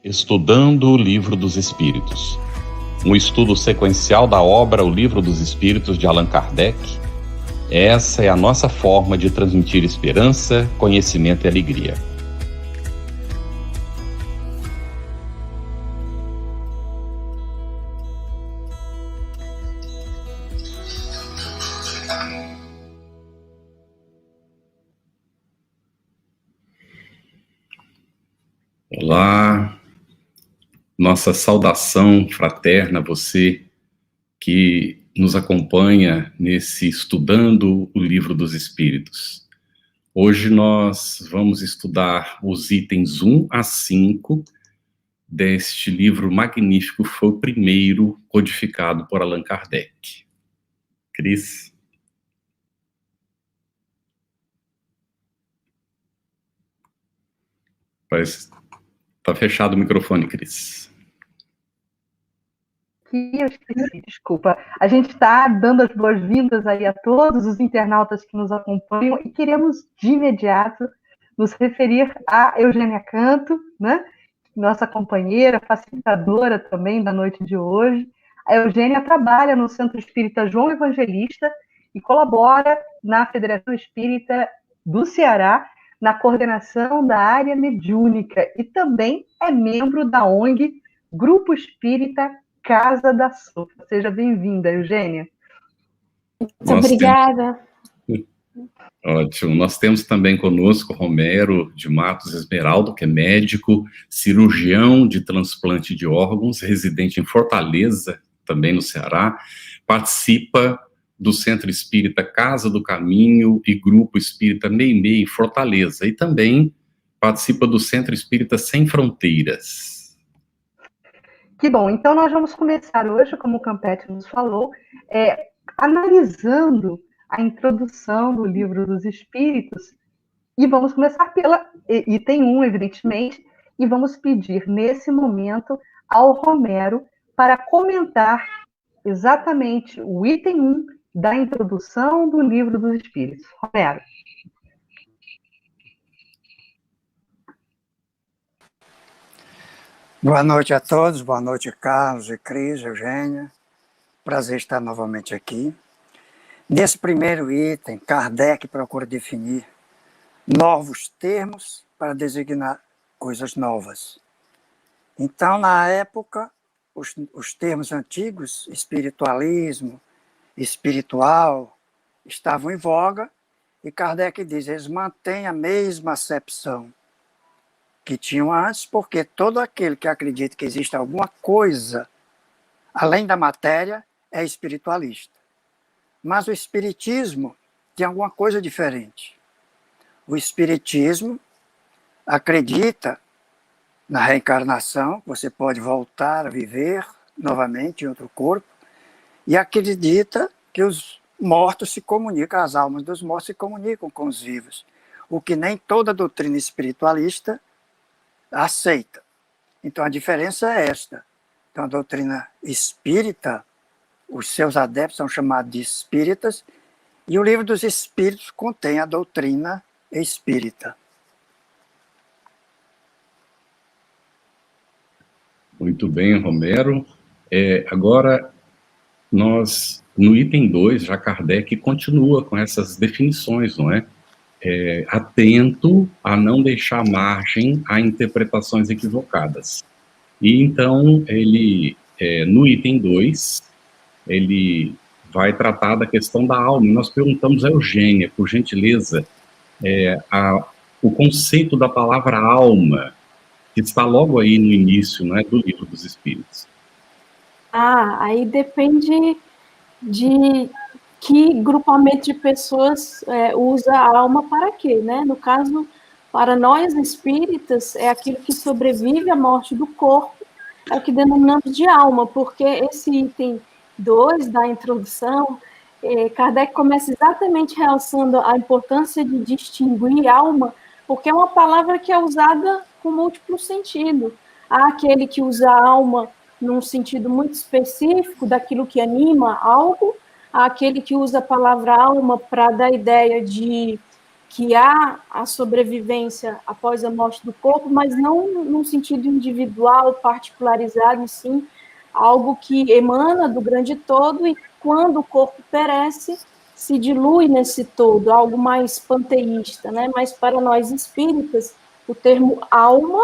Estudando o Livro dos Espíritos. Um estudo sequencial da obra O Livro dos Espíritos de Allan Kardec. Essa é a nossa forma de transmitir esperança, conhecimento e alegria. Olá, nossa saudação fraterna a você que nos acompanha nesse Estudando o Livro dos Espíritos. Hoje nós vamos estudar os itens 1 a 5 deste livro magnífico, que foi o primeiro codificado por Allan Kardec. Cris? Está fechado o microfone, Cris. Eu esqueci, desculpa. A gente está dando as boas-vindas aí a todos os internautas que nos acompanham e queremos de imediato nos referir a Eugênia Canto, né? Nossa companheira, facilitadora também da noite de hoje. A Eugênia trabalha no Centro Espírita João Evangelista e colabora na Federação Espírita do Ceará, na coordenação da área mediúnica, e também é membro da ONG Grupo Espírita Casa da Sopa. Seja bem-vinda, Eugênia. Muito obrigada. Ótimo. Nós temos também conosco Romero de Matos Esmeraldo, que é médico, cirurgião de transplante de órgãos, residente em Fortaleza, também no Ceará, participa do Centro Espírita Casa do Caminho e Grupo Espírita Meimei, em Fortaleza, e também participa do Centro Espírita Sem Fronteiras. Que bom, então nós vamos começar hoje, como o Campete nos falou, analisando a introdução do Livro dos Espíritos, e vamos começar pela item 1, evidentemente, e vamos pedir nesse momento ao Romero para comentar exatamente o item 1 da introdução do Livro dos Espíritos. Romero. Boa noite a todos, boa noite Carlos e Cris, Eugênia, prazer estar novamente aqui. Nesse primeiro item, Kardec procura definir novos termos para designar coisas novas. Então, na época, os termos antigos, espiritualismo, espiritual, estavam em voga, e Kardec diz, eles mantêm a mesma acepção que tinham antes, porque todo aquele que acredita que existe alguma coisa além da matéria é espiritualista. Mas o espiritismo tem alguma coisa diferente. O espiritismo acredita na reencarnação, você pode voltar a viver novamente em outro corpo, e acredita que os mortos se comunicam, as almas dos mortos se comunicam com os vivos, o que nem toda doutrina espiritualista aceita. Então a diferença é esta. Então a doutrina espírita, os seus adeptos são chamados de espíritas, e o Livro dos Espíritos contém a doutrina espírita. Muito bem, Romero. Agora, nós, no item 2, já Kardec continua com essas definições, não é? Atento a não deixar margem a interpretações equivocadas. E então, ele, no item 2, ele vai tratar da questão da alma. E nós perguntamos a Eugênia, por gentileza, o conceito da palavra alma, que está logo aí no início, não é, do Livro dos Espíritos. Aí depende de que grupamento de pessoas usa a alma para quê, né? No caso, para nós espíritas, é aquilo que sobrevive à morte do corpo, é o que denominamos de alma, porque esse item 2 da introdução, Kardec começa exatamente realçando a importância de distinguir alma, porque é uma palavra que é usada com múltiplo sentido. Há aquele que usa a alma num sentido muito específico, daquilo que anima algo, há aquele que usa a palavra alma para dar a ideia de que há a sobrevivência após a morte do corpo, mas não num sentido individual, particularizado, e sim algo que emana do grande todo e quando o corpo perece, se dilui nesse todo, algo mais panteísta, né? Mas para nós espíritas, o termo alma,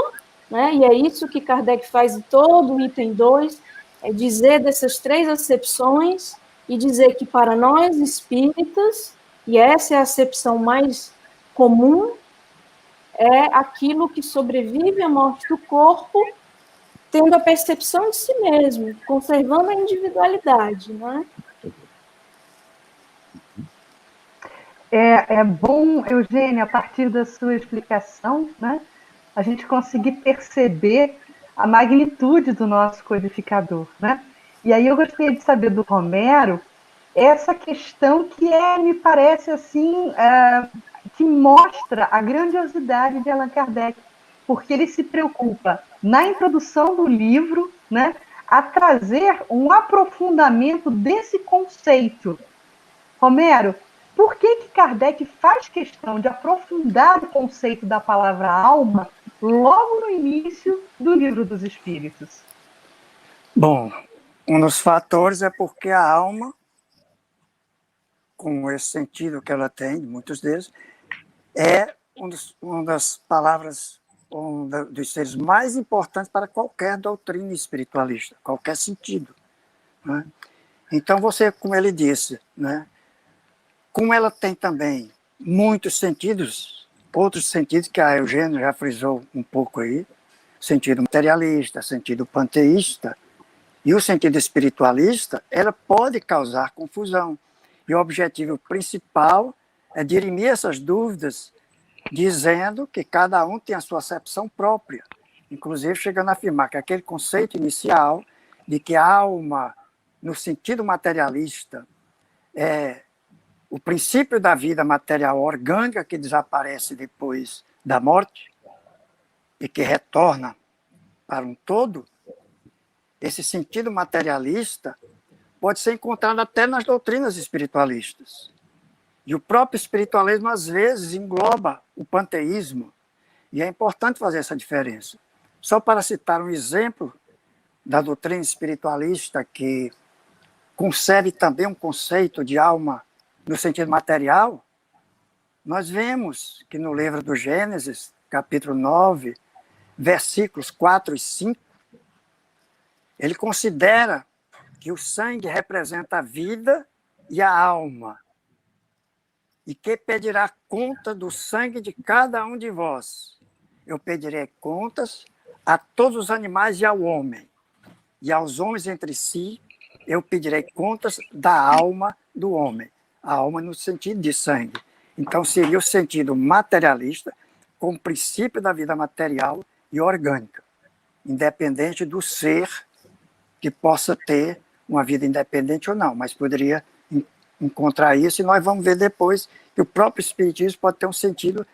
né? E é isso que Kardec faz em todo o item 2, é dizer dessas três acepções e dizer que para nós espíritas, e essa é a acepção mais comum, é aquilo que sobrevive à morte do corpo, tendo a percepção de si mesmo, conservando a individualidade, né? É bom, Eugênia, a partir da sua explicação, né, a gente conseguir perceber a magnitude do nosso codificador, né? E aí eu gostaria de saber do Romero essa questão que me parece assim, que mostra a grandiosidade de Allan Kardec, porque ele se preocupa na introdução do livro, né, a trazer um aprofundamento desse conceito. Romero, por que Kardec faz questão de aprofundar o conceito da palavra alma logo no início do Livro dos Espíritos? Bom, um dos fatores é porque a alma, com esse sentido que ela tem, muitos deles, é uma das palavras, dos seres mais importantes para qualquer doutrina espiritualista, qualquer sentido. Né? Então, você, como ele disse, né, como ela tem também muitos sentidos, outros sentidos que a Eugênia já frisou um pouco aí, sentido materialista, sentido panteísta, e o sentido espiritualista, ela pode causar confusão. E o objetivo principal é dirimir essas dúvidas, dizendo que cada um tem a sua acepção própria, inclusive chegando a afirmar que aquele conceito inicial de que a alma, no sentido materialista, é o princípio da vida material orgânica que desaparece depois da morte e que retorna para um todo, esse sentido materialista pode ser encontrado até nas doutrinas espiritualistas. E o próprio espiritualismo, às vezes, engloba o panteísmo, e é importante fazer essa diferença. Só para citar um exemplo da doutrina espiritualista que concebe também um conceito de alma no sentido material, nós vemos que no livro do Gênesis, capítulo 9, versículos 4 e 5, ele considera que o sangue representa a vida e a alma, e que pedirá conta do sangue de cada um de vós. Eu pedirei contas a todos os animais e ao homem, e aos homens entre si eu pedirei contas da alma do homem. A alma no sentido de sangue. Então, seria o sentido materialista com o princípio da vida material e orgânica, independente do ser que possa ter uma vida independente ou não, mas poderia encontrar isso, e nós vamos ver depois que o próprio espiritismo pode ter um sentido,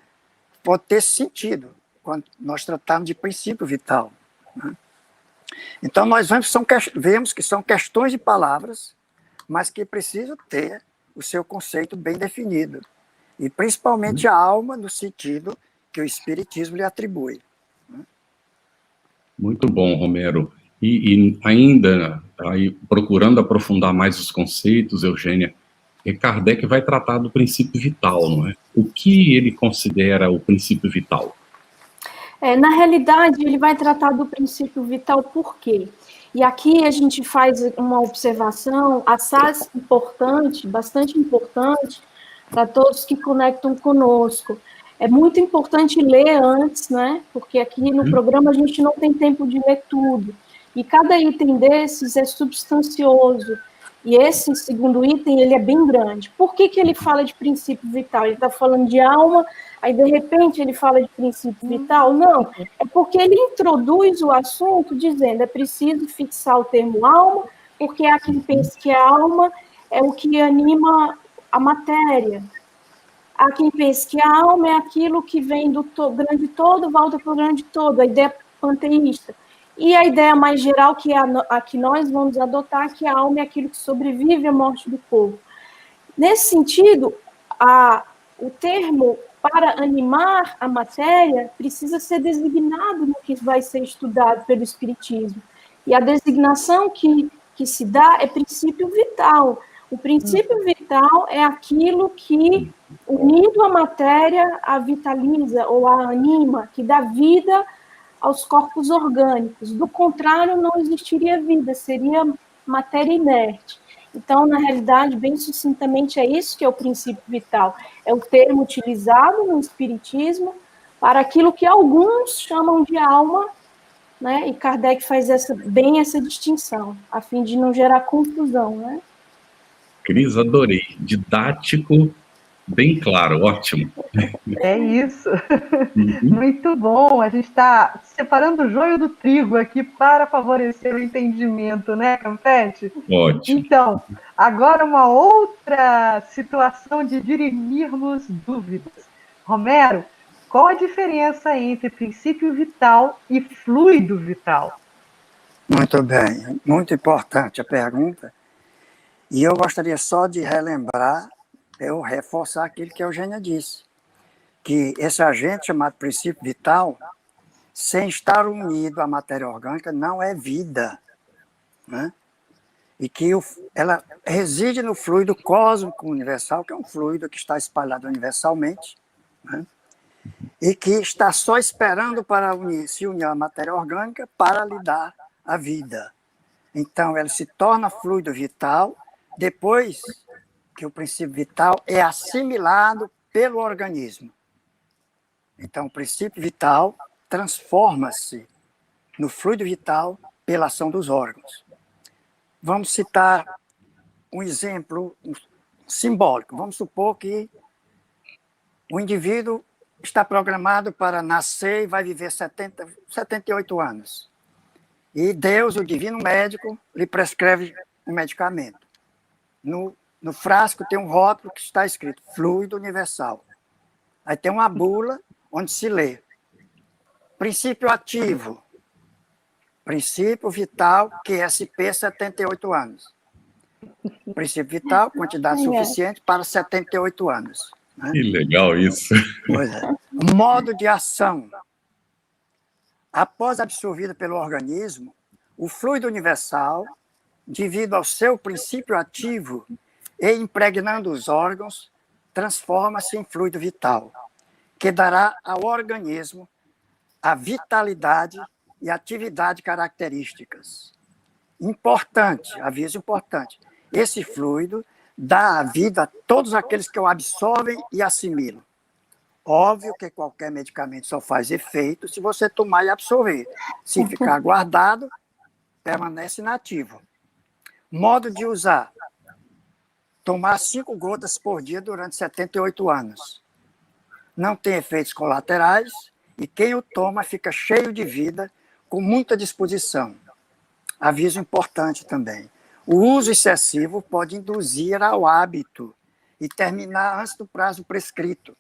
pode ter sentido, quando nós tratamos de princípio vital. Né? Então, nós vemos que são questões de palavras, mas que precisam ter o seu conceito bem definido. E principalmente a alma no sentido que o espiritismo lhe atribui. Muito bom, Romero. E ainda, aí, procurando aprofundar mais os conceitos, Eugênia, Kardec vai tratar do princípio vital, não é? O que ele considera o princípio vital? Na realidade, ele vai tratar do princípio vital por quê? E aqui a gente faz uma observação assaz importante, bastante importante, para todos que conectam conosco. É muito importante ler antes, né? Porque aqui no programa a gente não tem tempo de ler tudo. E cada item desses é substancioso. E esse segundo item, ele é bem grande. Por que ele fala de princípio vital? Ele está falando de alma, aí de repente ele fala de princípio vital? Não, é porque ele introduz o assunto dizendo é preciso fixar o termo alma, porque há quem pense que a alma é o que anima a matéria. Há quem pense que a alma é aquilo que vem do grande todo, volta para o grande todo, a ideia panteísta. E a ideia mais geral, que é a que nós vamos adotar, que a alma é aquilo que sobrevive à morte do corpo. Nesse sentido, o termo para animar a matéria, precisa ser designado no que vai ser estudado pelo Espiritismo. E a designação que se dá é princípio vital. O princípio vital é aquilo que, unido à matéria, a vitaliza ou a anima, que dá vida aos corpos orgânicos. Do contrário, não existiria vida, seria matéria inerte. Então, na realidade, bem sucintamente, é isso que é o princípio vital. É o termo utilizado no Espiritismo para aquilo que alguns chamam de alma, né? E Kardec faz bem essa distinção, a fim de não gerar confusão, né? Cris, adorei. Didático, bem claro, ótimo. É isso. Uhum. Muito bom. A gente está separando o joio do trigo aqui para favorecer o entendimento, né, Campete? Ótimo. Então, agora uma outra situação de dirimirmos dúvidas. Romero, qual a diferença entre princípio vital e fluido vital? Muito bem, muito importante a pergunta. E eu gostaria só de relembrar, eu reforçar aquilo que a Eugênia disse, que esse agente chamado princípio vital, sem estar unido à matéria orgânica, não é vida, né? E que ela reside no fluido cósmico universal, que é um fluido que está espalhado universalmente, né? E que está só esperando para se unir à matéria orgânica para lhe dar a vida. Então, ela se torna fluido vital depois que o princípio vital é assimilado pelo organismo. Então, o princípio vital transforma-se no fluido vital pela ação dos órgãos. Vamos citar um exemplo simbólico. Vamos supor que o indivíduo está programado para nascer e vai viver 78 anos. E Deus, o divino médico, lhe prescreve um medicamento. No frasco tem um rótulo que está escrito fluido universal. Aí tem uma bula onde se lê princípio ativo, princípio vital, QSP, 78 anos. Princípio vital, quantidade suficiente para 78 anos. Né? Que legal isso. Pois é. Modo de ação. Após absorvido pelo organismo, o fluido universal, devido ao seu princípio ativo e impregnando os órgãos, transforma-se em fluido vital, que dará ao organismo a vitalidade e atividade características. Importante, aviso importante, esse fluido dá a vida a todos aqueles que o absorvem e assimilam. Óbvio que qualquer medicamento só faz efeito se você tomar e absorver. Se ficar guardado, permanece inativo. Modo de usar. Tomar 5 gotas por dia durante 78 anos. Não tem efeitos colaterais e quem o toma fica cheio de vida, com muita disposição. Aviso importante também. O uso excessivo pode induzir ao hábito e terminar antes do prazo prescrito.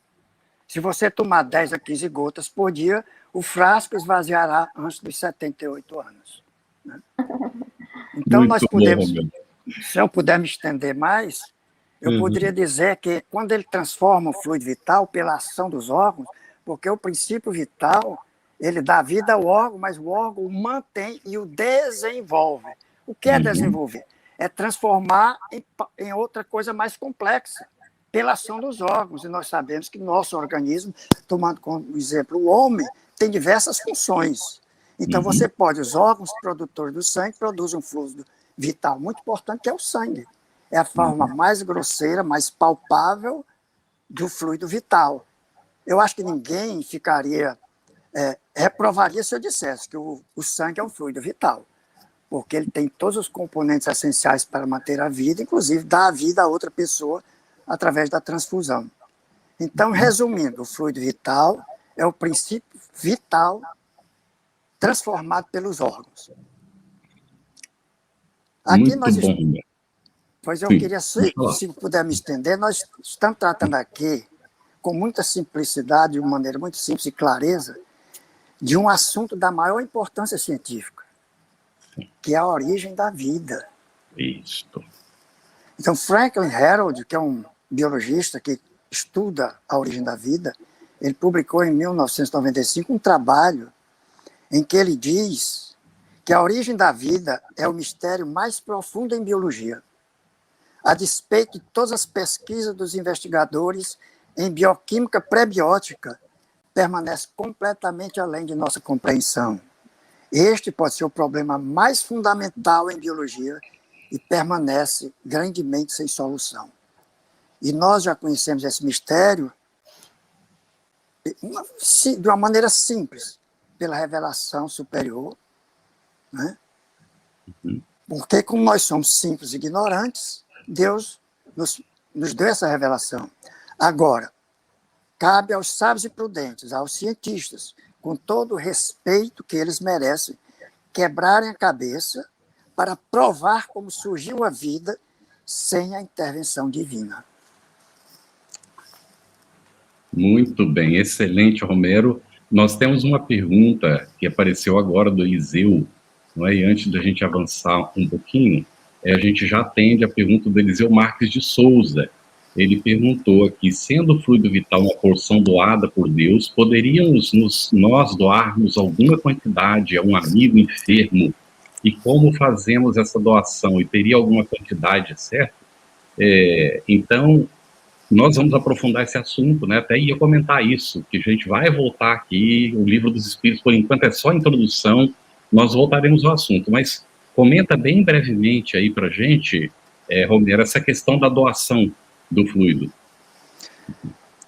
Se você tomar 10 a 15 gotas por dia, o frasco esvaziará antes dos 78 anos. Né? Então, Muito nós podemos, bom, se eu puder me estender mais, eu poderia dizer que quando ele transforma o fluido vital pela ação dos órgãos, porque o princípio vital, ele dá vida ao órgão, mas o órgão o mantém e o desenvolve. O que é desenvolver? É transformar em outra coisa mais complexa, pela ação dos órgãos. E nós sabemos que nosso organismo, tomando como exemplo o homem, tem diversas funções. Então, você pode, os órgãos produtores do sangue produzem um fluido vital muito importante, que é o sangue. É a forma mais grosseira, mais palpável do fluido vital. Eu acho que ninguém reprovaria se eu dissesse que o sangue é um fluido vital, porque ele tem todos os componentes essenciais para manter a vida, inclusive dar a vida a outra pessoa através da transfusão. Então, resumindo, o fluido vital é o princípio vital transformado pelos órgãos. Aqui muito bom. Pois eu queria, se puder me estender, nós estamos tratando aqui, com muita simplicidade, de uma maneira muito simples e clareza, de um assunto da maior importância científica, que é a origem da vida. Isso. Então, Franklin Harold, que é um biologista que estuda a origem da vida, ele publicou em 1995 um trabalho em que ele diz que a origem da vida é o mistério mais profundo em biologia, a despeito de todas as pesquisas dos investigadores em bioquímica pré-biótica, permanece completamente além de nossa compreensão. Este pode ser o problema mais fundamental em biologia e permanece grandemente sem solução. E nós já conhecemos esse mistério de uma maneira simples, pela revelação superior, né? Porque, como nós somos simples e ignorantes, Deus nos deu essa revelação. Agora, cabe aos sábios e prudentes, aos cientistas, com todo o respeito que eles merecem, quebrarem a cabeça para provar como surgiu a vida sem a intervenção divina. Muito bem, excelente, Romero. Nós temos uma pergunta que apareceu agora do Eliseu, não é? E antes da gente avançar um pouquinho, a gente já atende a pergunta do Eliseu Marques de Souza. Ele perguntou aqui, sendo o fluido vital uma porção doada por Deus, poderíamos nós doarmos alguma quantidade a um amigo enfermo? E como fazemos essa doação? E teria alguma quantidade, certo? Então, nós vamos aprofundar esse assunto, né? Até ia comentar isso, que a gente vai voltar aqui, o Livro dos Espíritos, por enquanto é só introdução, nós voltaremos ao assunto, mas comenta bem brevemente aí pra gente, Romero, essa questão da doação do fluido.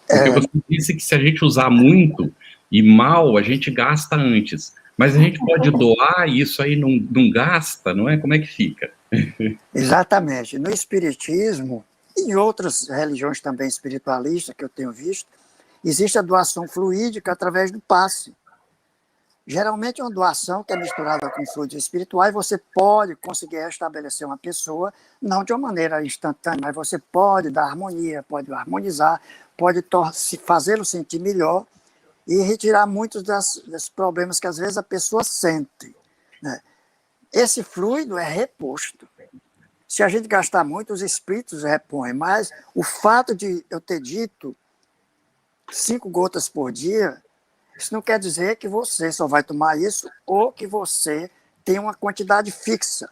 Porque você disse que se a gente usar muito e mal, a gente gasta antes, mas a gente pode doar e isso aí não gasta, não é? Como é que fica? Exatamente. No Espiritismo, e em outras religiões também espiritualistas que eu tenho visto, existe a doação fluídica através do passe. Geralmente é uma doação que é misturada com fluidos espirituais, você pode conseguir restabelecer uma pessoa, não de uma maneira instantânea, mas você pode dar harmonia, pode harmonizar, pode fazê-lo sentir melhor e retirar muitos dos problemas que às vezes a pessoa sente, né? Esse fluido é reposto. Se a gente gastar muito, os espíritos repõem, mas o fato de eu ter dito 5 gotas por dia, isso não quer dizer que você só vai tomar isso ou que você tem uma quantidade fixa.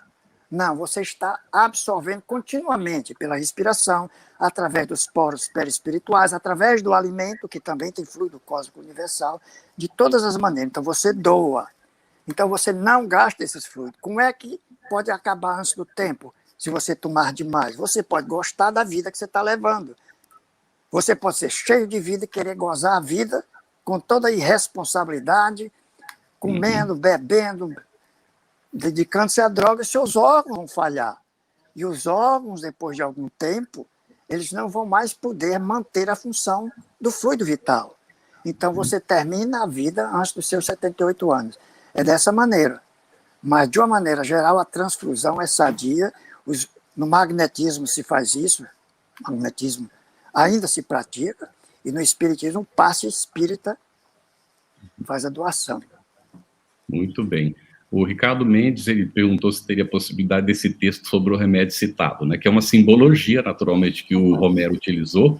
Não, você está absorvendo continuamente pela respiração, através dos poros perispirituais, através do alimento, que também tem fluido cósmico universal, de todas as maneiras. Então você doa. Então você não gasta esses fluidos. Como é que pode acabar antes do tempo? Se você tomar demais, você pode gostar da vida que você está levando. Você pode ser cheio de vida e querer gozar a vida com toda a irresponsabilidade, comendo, bebendo, dedicando-se à droga, seus órgãos vão falhar. E os órgãos, depois de algum tempo, eles não vão mais poder manter a função do fluido vital. Então você termina a vida antes dos seus 78 anos. É dessa maneira. Mas, de uma maneira geral, a transfusão é sadia. No magnetismo se faz isso, magnetismo ainda se pratica, e no espiritismo, o passe espírita faz a doação. Muito bem. O Ricardo Mendes, ele perguntou se teria possibilidade desse texto sobre o remédio citado, né, que é uma simbologia, naturalmente, que o Romero utilizou,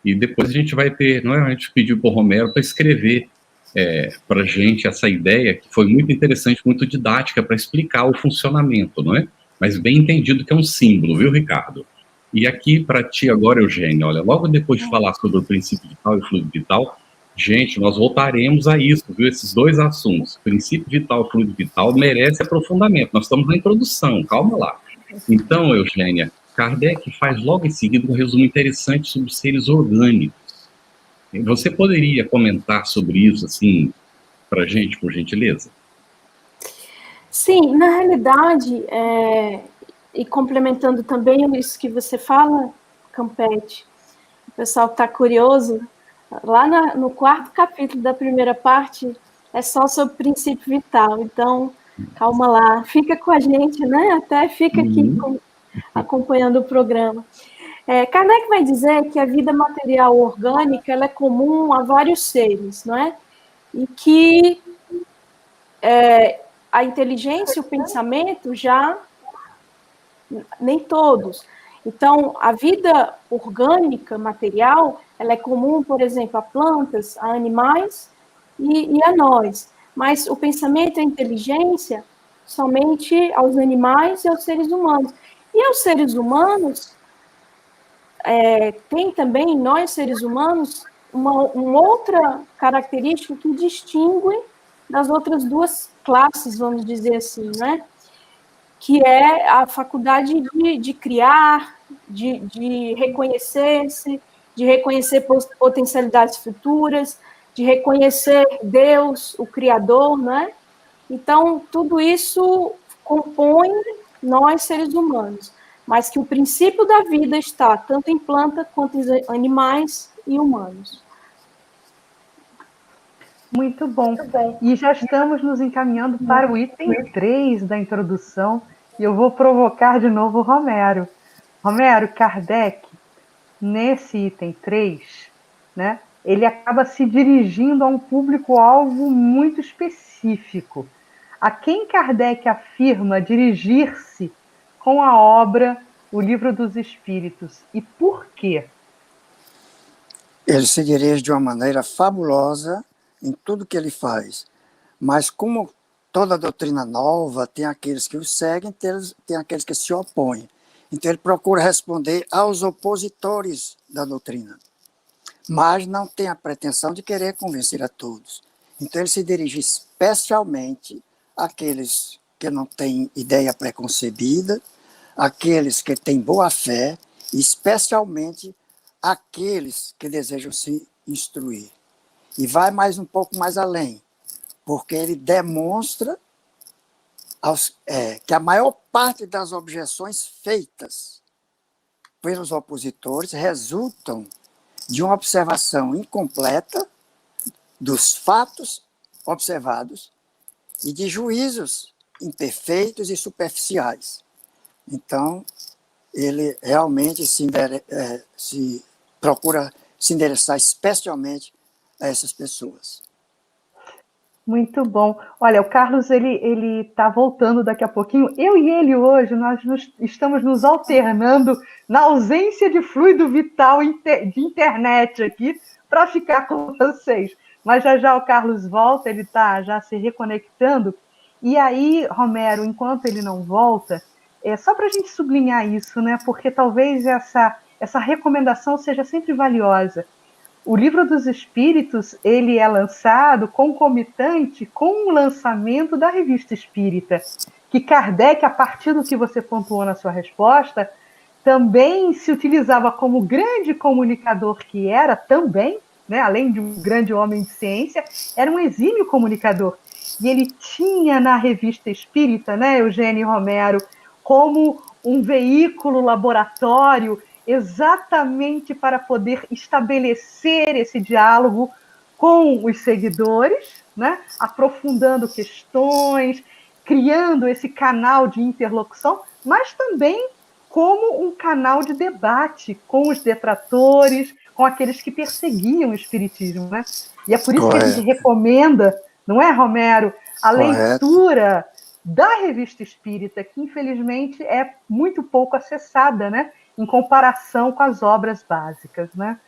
e depois a gente vai ter, não é, a gente pediu para o Romero para escrever para a gente essa ideia, que foi muito interessante, muito didática, para explicar o funcionamento, não é? Mas bem entendido que é um símbolo, viu, Ricardo? E aqui, para ti agora, Eugênia, olha, logo depois de falar sobre o princípio vital e o fluido vital, gente, nós voltaremos a isso, viu? Esses dois assuntos, princípio vital e fluido vital, merece aprofundamento. Nós estamos na introdução, calma lá. Então, Eugênia, Kardec faz logo em seguida um resumo interessante sobre os seres orgânicos. Você poderia comentar sobre isso, assim, para a gente, por gentileza? Sim, na realidade, e complementando também isso que você fala, Campete, o pessoal que está curioso, lá no 4º capítulo da primeira parte, é só sobre o princípio vital, então, calma lá, fica com a gente, né? Até fica aqui acompanhando o programa. Kardec vai dizer que a vida material orgânica ela é comum a vários seres, não é? E que a inteligência e o pensamento já nem todos. Então, a vida orgânica, material, ela é comum, por exemplo, a plantas, a animais e a nós. Mas o pensamento e a inteligência somente aos animais e aos seres humanos. E aos seres humanos, tem também, nós seres humanos, uma outra característica que distingue das outras duas classes, vamos dizer assim, né? Que é a faculdade de criar, de reconhecer-se, de reconhecer potencialidades futuras, de reconhecer Deus, o Criador, né? Então, tudo isso compõe nós, seres humanos, mas que o princípio da vida está tanto em planta quanto em animais e humanos. Muito bom. E já estamos nos encaminhando para o item 3 da introdução, e eu vou provocar de novo o Romero. Romero, Kardec, nesse item 3, né, ele acaba se dirigindo a um público-alvo muito específico. A quem Kardec afirma dirigir-se com a obra O Livro dos Espíritos, e por quê? Ele se dirige de uma maneira fabulosa em tudo que ele faz, mas como toda doutrina nova, tem aqueles que o seguem, tem aqueles que se opõem. Então ele procura responder aos opositores da doutrina, mas não tem a pretensão de querer convencer a todos. Então ele se dirige especialmente àqueles que não têm ideia preconcebida, àqueles que têm boa fé, e especialmente àqueles que desejam se instruir. E vai mais um pouco mais além, porque ele demonstra que a maior parte das objeções feitas pelos opositores resultam de uma observação incompleta dos fatos observados e de juízos imperfeitos e superficiais. Então, ele realmente se procura se endereçar especialmente a essas pessoas. Muito bom. Olha, o Carlos ele está voltando daqui a pouquinho. Eu e ele hoje, estamos nos alternando na ausência de fluido vital de internet aqui para ficar com vocês. Mas já o Carlos volta, ele está já se reconectando. E aí, Romero, enquanto ele não volta, só para a gente sublinhar isso, né? Porque talvez essa recomendação seja sempre valiosa. O Livro dos Espíritos, ele é lançado concomitante com o lançamento da Revista Espírita, que Kardec, a partir do que você pontuou na sua resposta, também se utilizava como grande comunicador que era também, né, além de um grande homem de ciência, era um exímio comunicador. E ele tinha na Revista Espírita, né, Eugênio Romero, como um veículo laboratório exatamente para poder estabelecer esse diálogo com os seguidores, né? Aprofundando questões, criando esse canal de interlocução, mas também como um canal de debate com os detratores, com aqueles que perseguiam o espiritismo, né? E é por isso que a gente recomenda, não é, Romero, a leitura da Revista Espírita, que infelizmente é muito pouco acessada, né? Em comparação com as obras básicas, né?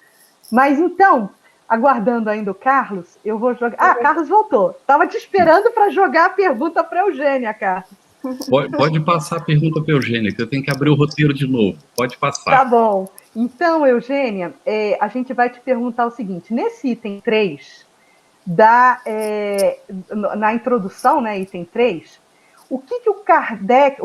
Mas então, aguardando ainda o Carlos, eu vou jogar... Ah, Carlos voltou. Estava te esperando para jogar a pergunta para a Eugênia, Carlos. Pode passar a pergunta para a Eugênia, que eu tenho que abrir o roteiro de novo. Pode passar. Tá bom. Então, Eugênia, a gente vai te perguntar o seguinte. Nesse item 3, na introdução, né, item 3, o que Kardec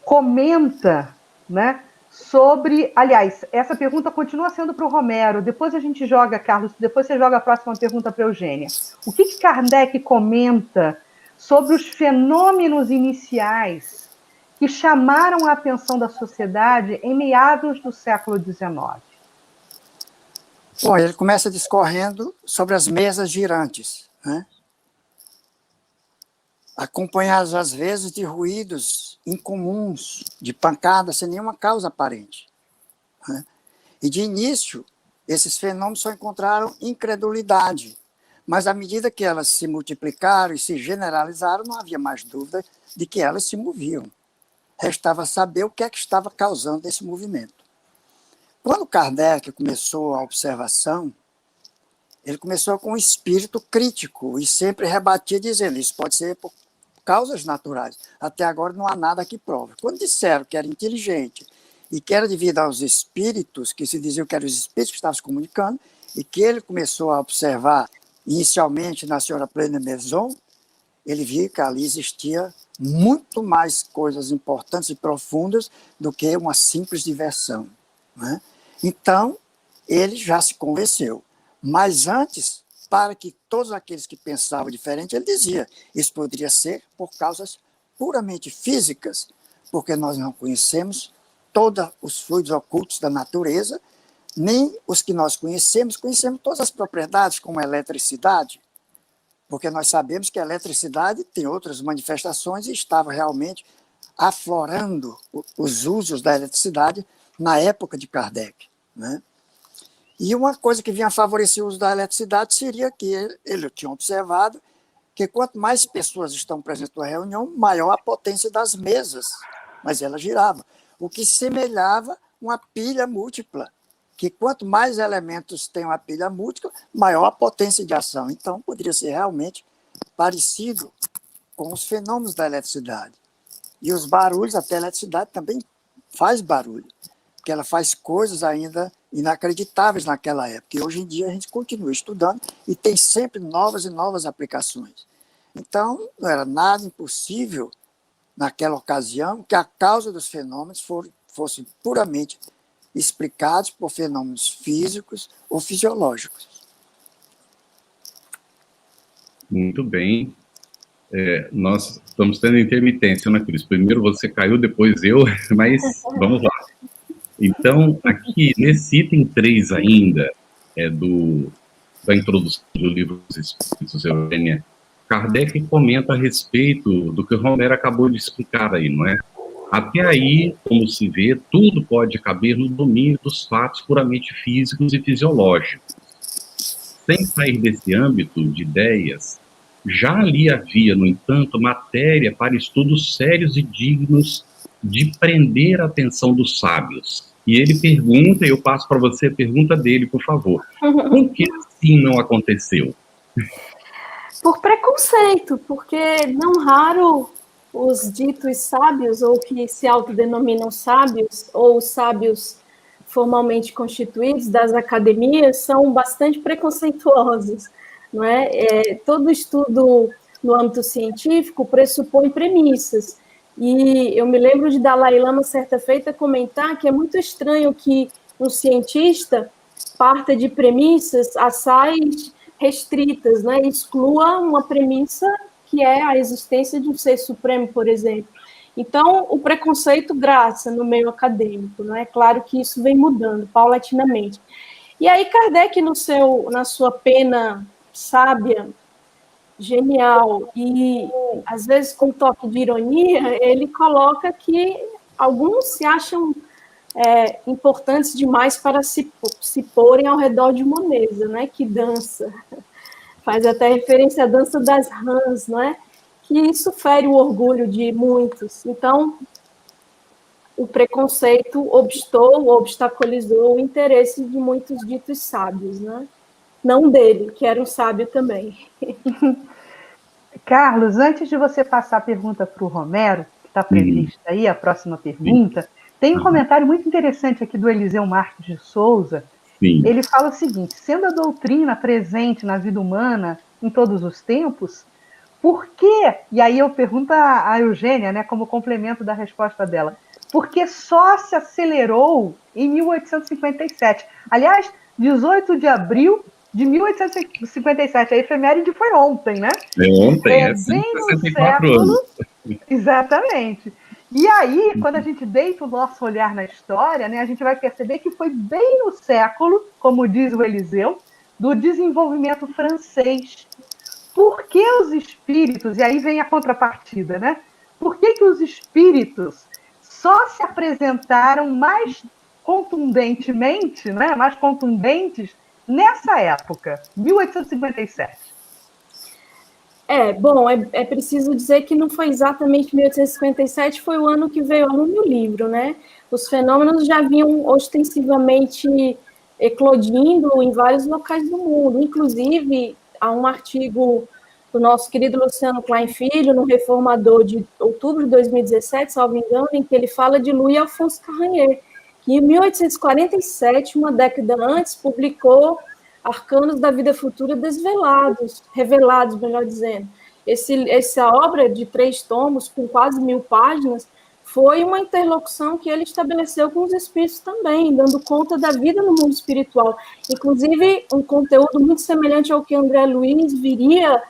comenta, né, sobre... Aliás, essa pergunta continua sendo para o Romero. Depois a gente joga, Carlos, depois você joga a próxima pergunta para a Eugênia. O que Kardec comenta sobre os fenômenos iniciais que chamaram a atenção da sociedade em meados do século XIX? Bom, ele começa discorrendo sobre as mesas girantes, né? Acompanhadas às vezes de ruídos incomuns, de pancadas sem nenhuma causa aparente, né? E de início, esses fenômenos só encontraram incredulidade, mas à medida que elas se multiplicaram e se generalizaram, não havia mais dúvida de que elas se moviam. Restava saber o que é que estava causando esse movimento. Quando Kardec começou a observação, ele começou com um espírito crítico e sempre rebatia dizendo, isso pode ser por causas naturais. Até agora não há nada que prove. Quando disseram que era inteligente e que era devido aos espíritos, que se diziam que eram os espíritos que estavam se comunicando, e que ele começou a observar inicialmente na senhora Plena Maison, ele viu que ali existia muito mais coisas importantes e profundas do que uma simples diversão, né? Então, ele já se convenceu. Mas antes, para que todos aqueles que pensavam diferente, ele dizia, isso poderia ser por causas puramente físicas, porque nós não conhecemos todos os fluidos ocultos da natureza, nem os que nós conhecemos todas as propriedades, como a eletricidade, porque nós sabemos que a eletricidade tem outras manifestações e estava realmente aflorando os usos da eletricidade na época de Kardec, né? E uma coisa que vinha favorecer o uso da eletricidade seria que ele tinha observado que quanto mais pessoas estão presentes na reunião, maior a potência das mesas, mas ela girava, o que semelhava uma pilha múltipla, que quanto mais elementos tem uma pilha múltipla, maior a potência de ação. Então, poderia ser realmente parecido com os fenômenos da eletricidade. E os barulhos, até a eletricidade também faz barulho, porque ela faz coisas ainda inacreditáveis naquela época. E hoje em dia a gente continua estudando e tem sempre novas e novas aplicações. Então, não era nada impossível, naquela ocasião, que a causa dos fenômenos fosse puramente explicados por fenômenos físicos ou fisiológicos. Muito bem. Nós estamos tendo intermitência, né, Cris? Primeiro você caiu, depois eu, mas vamos lá. Então, aqui, nesse item 3 ainda, da introdução do Livro dos Espíritos, Eugênia, Kardec comenta a respeito do que o Romero acabou de explicar aí, não é? Até aí, como se vê, tudo pode caber no domínio dos fatos puramente físicos e fisiológicos. Sem sair desse âmbito de ideias, já ali havia, no entanto, matéria para estudos sérios e dignos de prender a atenção dos sábios. E ele pergunta, e eu passo para você a pergunta dele, por favor. Por que assim não aconteceu? Por preconceito, porque não raro os ditos sábios, ou que se autodenominam sábios, ou os sábios formalmente constituídos das academias, são bastante preconceituosos, não é? Todo estudo no âmbito científico pressupõe premissas. E eu me lembro de Dalai Lama, certa feita, comentar que é muito estranho que um cientista parta de premissas assaz restritas, né? Exclua uma premissa que é a existência de um ser supremo, por exemplo. Então, o preconceito graça no meio acadêmico, não é? Claro que isso vem mudando paulatinamente. E aí Kardec, na sua pena sábia, genial, e às vezes com um toque de ironia, ele coloca que alguns se acham importantes demais para se porem ao redor de uma mesa, né? Que dança. Faz até referência à dança das rãs, não é? Que isso fere o orgulho de muitos. Então, o preconceito obstaculizou o interesse de muitos ditos sábios, né? Não dele, que era um sábio também. Carlos, antes de você passar a pergunta para o Romero, que está prevista aí, a próxima pergunta, tem um comentário muito interessante aqui do Eliseu Marques de Souza. Sim. Ele fala o seguinte: sendo a doutrina presente na vida humana em todos os tempos, por que, e aí eu pergunto a Eugênia, né, como complemento da resposta dela, por que só se acelerou em 1857? Aliás, 18 de abril de 1857, a efeméride foi ontem, né? Ontem, bem no 64 século, anos. Exatamente. E aí, quando a gente deita o nosso olhar na história, né, a gente vai perceber que foi bem no século, como diz o Eliseu, do desenvolvimento francês. Por que os espíritos, e aí vem a contrapartida, né? Por que os espíritos só se apresentaram mais contundentemente, né, mais contundentes nessa época, 1857? É preciso dizer que não foi exatamente 1857, foi o ano que veio a lume o livro, né? Os fenômenos já vinham ostensivamente eclodindo em vários locais do mundo, inclusive há um artigo do nosso querido Luciano Klein Filho, no Reformador de outubro de 2017, salvo engano, em que ele fala de Louis Alphonse Carrier, que em 1847, uma década antes, publicou Arcanos da Vida Futura revelados, melhor dizendo. Essa obra de 3 tomos, com quase 1000 páginas, foi uma interlocução que ele estabeleceu com os espíritos também, dando conta da vida no mundo espiritual. Inclusive, um conteúdo muito semelhante ao que André Luiz viria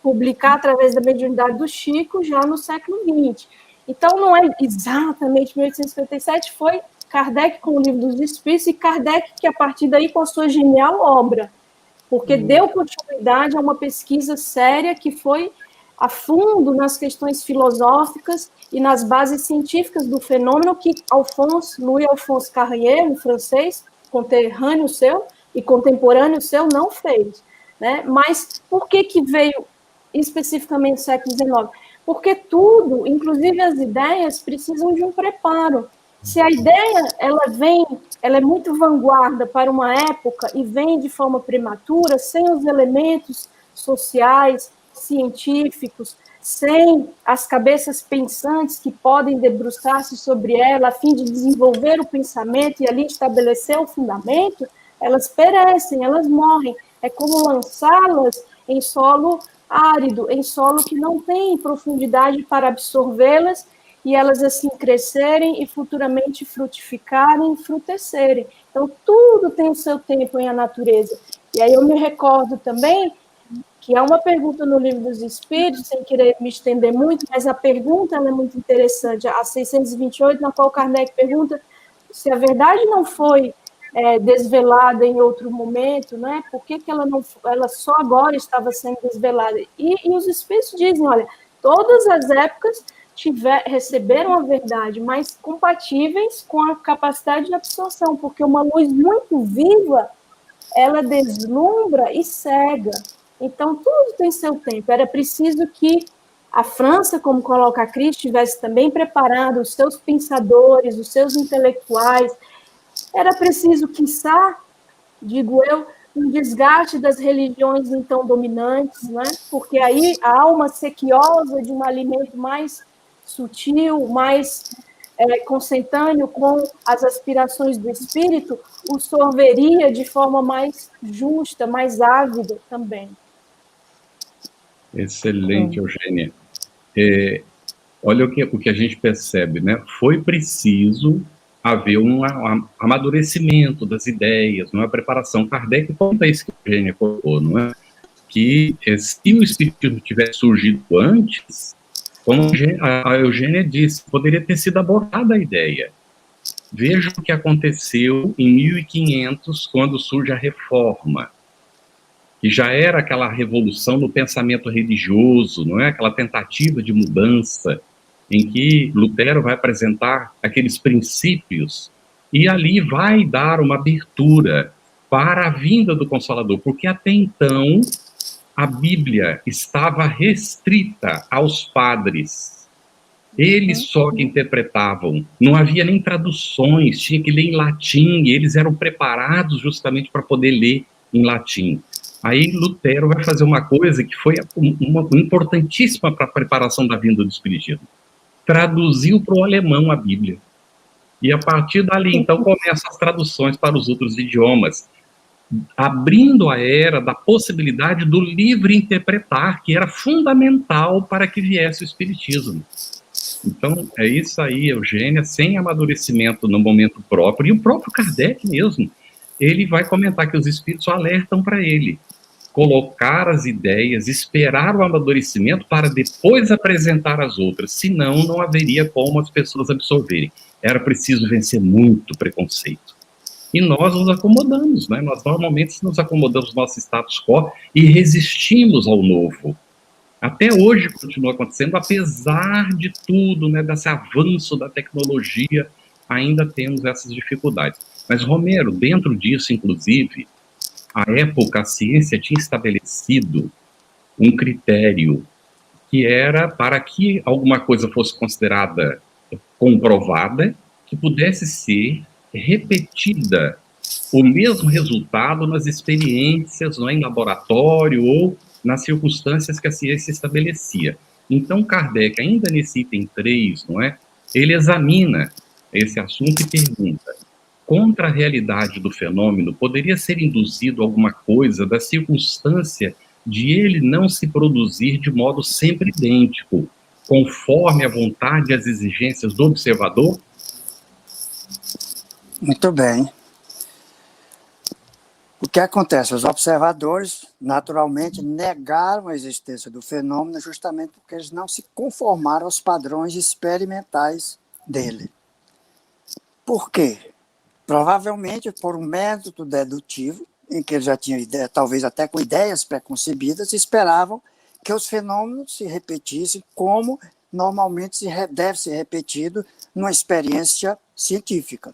publicar através da mediunidade do Chico já no século XX. Então, não é exatamente 1857, foi Kardec com o Livro dos Espíritos, e Kardec que, a partir daí, com a sua genial obra, porque deu continuidade a uma pesquisa séria que foi a fundo nas questões filosóficas e nas bases científicas do fenômeno que Louis Alphonse Carrier, um francês, conterrâneo seu e contemporâneo seu, não fez. Né? Mas por que veio especificamente no século XIX? Porque tudo, inclusive as ideias, precisam de um preparo. Se a ideia ela é muito vanguarda para uma época e vem de forma prematura, sem os elementos sociais, científicos, sem as cabeças pensantes que podem debruçar-se sobre ela a fim de desenvolver o pensamento e ali estabelecer o fundamento, elas perecem, elas morrem. É como lançá-las em solo árido, em solo que não tem profundidade para absorvê-las e elas assim crescerem e futuramente frutificarem, frutecerem. Então, tudo tem o seu tempo em a natureza. E aí eu me recordo também que há uma pergunta no Livro dos Espíritos, sem querer me estender muito, mas a pergunta ela é muito interessante, a 628, na qual Kardec pergunta se a verdade não foi desvelada em outro momento, né? Por que ela só agora estava sendo desvelada? E os Espíritos dizem, olha, todas as épocas receberam a verdade, mas compatíveis com a capacidade de absorção, porque uma luz muito viva, ela deslumbra e cega. Então, tudo tem seu tempo. Era preciso que a França, como coloca a Cris, tivesse também preparado os seus pensadores, os seus intelectuais. Era preciso, quiçá, digo eu, um desgaste das religiões então dominantes, né? Porque aí a alma sequiosa de um alimento mais sutil, mais consentâneo com as aspirações do espírito, o sorveria de forma mais justa, mais ávida também. Excelente, Eugênia. Olha o que a gente percebe, né? Foi preciso haver um amadurecimento das ideias, uma preparação. Kardec conta isso que a Eugênia colocou, não é? Que se o espiritismo tivesse surgido antes, como a Eugênia disse, poderia ter sido abortada a ideia. Veja o que aconteceu em 1500, quando surge a Reforma, que já era aquela revolução no pensamento religioso, não é? Aquela tentativa de mudança, em que Lutero vai apresentar aqueles princípios e ali vai dar uma abertura para a vinda do Consolador, porque até então a Bíblia estava restrita aos padres. Eles só que interpretavam, não havia nem traduções, tinha que ler em latim, e eles eram preparados justamente para poder ler em latim. Aí Lutero vai fazer uma coisa que foi uma importantíssima para a preparação da vinda do Espiritismo. Traduziu para o alemão a Bíblia. E a partir dali, então, começam as traduções para os outros idiomas, abrindo a era da possibilidade do livre interpretar, que era fundamental para que viesse o Espiritismo. Então, é isso aí, Eugênia, sem amadurecimento no momento próprio, e o próprio Kardec mesmo, ele vai comentar que os espíritos alertam para ele, colocar as ideias, esperar o amadurecimento para depois apresentar as outras, senão não haveria como as pessoas absorverem. Era preciso vencer muito preconceito. E nós nos acomodamos, né? Nós normalmente nos acomodamos no nosso status quo e resistimos ao novo. Até hoje continua acontecendo, apesar de tudo, né, desse avanço da tecnologia, ainda temos essas dificuldades. Mas, Romero, dentro disso, inclusive, à época, a ciência tinha estabelecido um critério que era para que alguma coisa fosse considerada comprovada, que pudesse ser repetida o mesmo resultado nas experiências, não é, em laboratório ou nas circunstâncias que a ciência estabelecia. Então, Kardec, ainda nesse item 3, não é, ele examina esse assunto e pergunta: contra a realidade do fenômeno, poderia ser induzido alguma coisa da circunstância de ele não se produzir de modo sempre idêntico, conforme a vontade e as exigências do observador? Muito bem. O que acontece? Os observadores, naturalmente, negaram a existência do fenômeno justamente porque eles não se conformaram aos padrões experimentais dele. Por quê? Provavelmente por um método dedutivo, em que eles já tinham ideia, talvez até com ideias preconcebidas, esperavam que os fenômenos se repetissem como normalmente deve ser repetido numa experiência científica.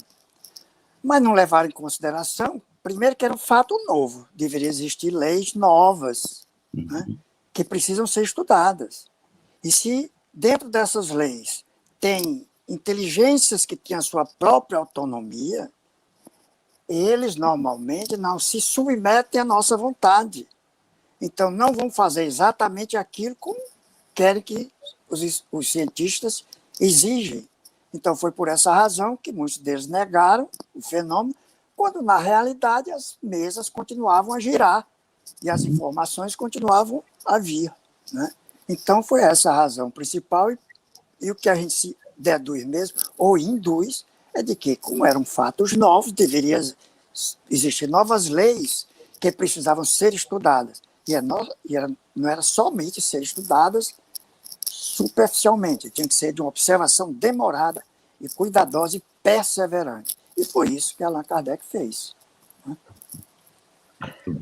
Mas não levaram em consideração, primeiro, que era um fato novo, deveria existir leis novas, né, que precisam ser estudadas. E se dentro dessas leis tem inteligências que têm a sua própria autonomia, eles normalmente não se submetem à nossa vontade. Então, não vão fazer exatamente aquilo como querem que os cientistas exigem. Então, foi por essa razão que muitos deles negaram o fenômeno, quando, na realidade, as mesas continuavam a girar e as informações continuavam a vir, né? Então, foi essa a razão principal, e o que a gente se deduz mesmo, ou induz, é de que, como eram fatos novos, deveria existir novas leis que precisavam ser estudadas. Não era somente ser estudadas superficialmente, tinha que ser de uma observação demorada e cuidadosa e perseverante. E foi isso que Allan Kardec fez.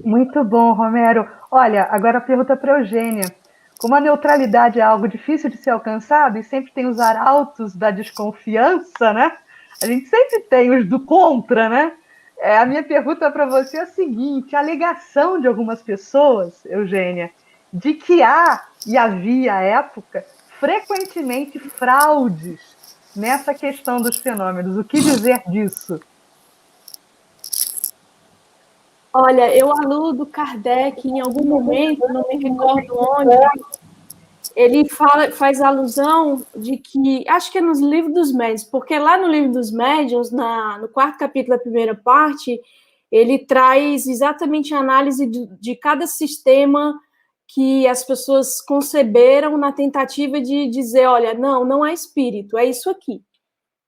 Muito bom, Romero. Olha, agora a pergunta para a Eugênia. Como a neutralidade é algo difícil de ser alcançado e sempre tem os arautos da desconfiança, né? A gente sempre tem os do contra, né? A minha pergunta para você é a seguinte: a alegação de algumas pessoas, Eugênia, de que há e havia à época frequentemente fraudes nessa questão dos fenômenos. O que dizer disso? Olha, eu aludo Kardec em algum momento, não me recordo onde, ele faz alusão de que, acho que é nos livros dos médiuns, porque lá no livro dos médiuns, no 4º capítulo da primeira parte, ele traz exatamente a análise de cada sistema que as pessoas conceberam na tentativa de dizer, olha, não é espírito, é isso aqui.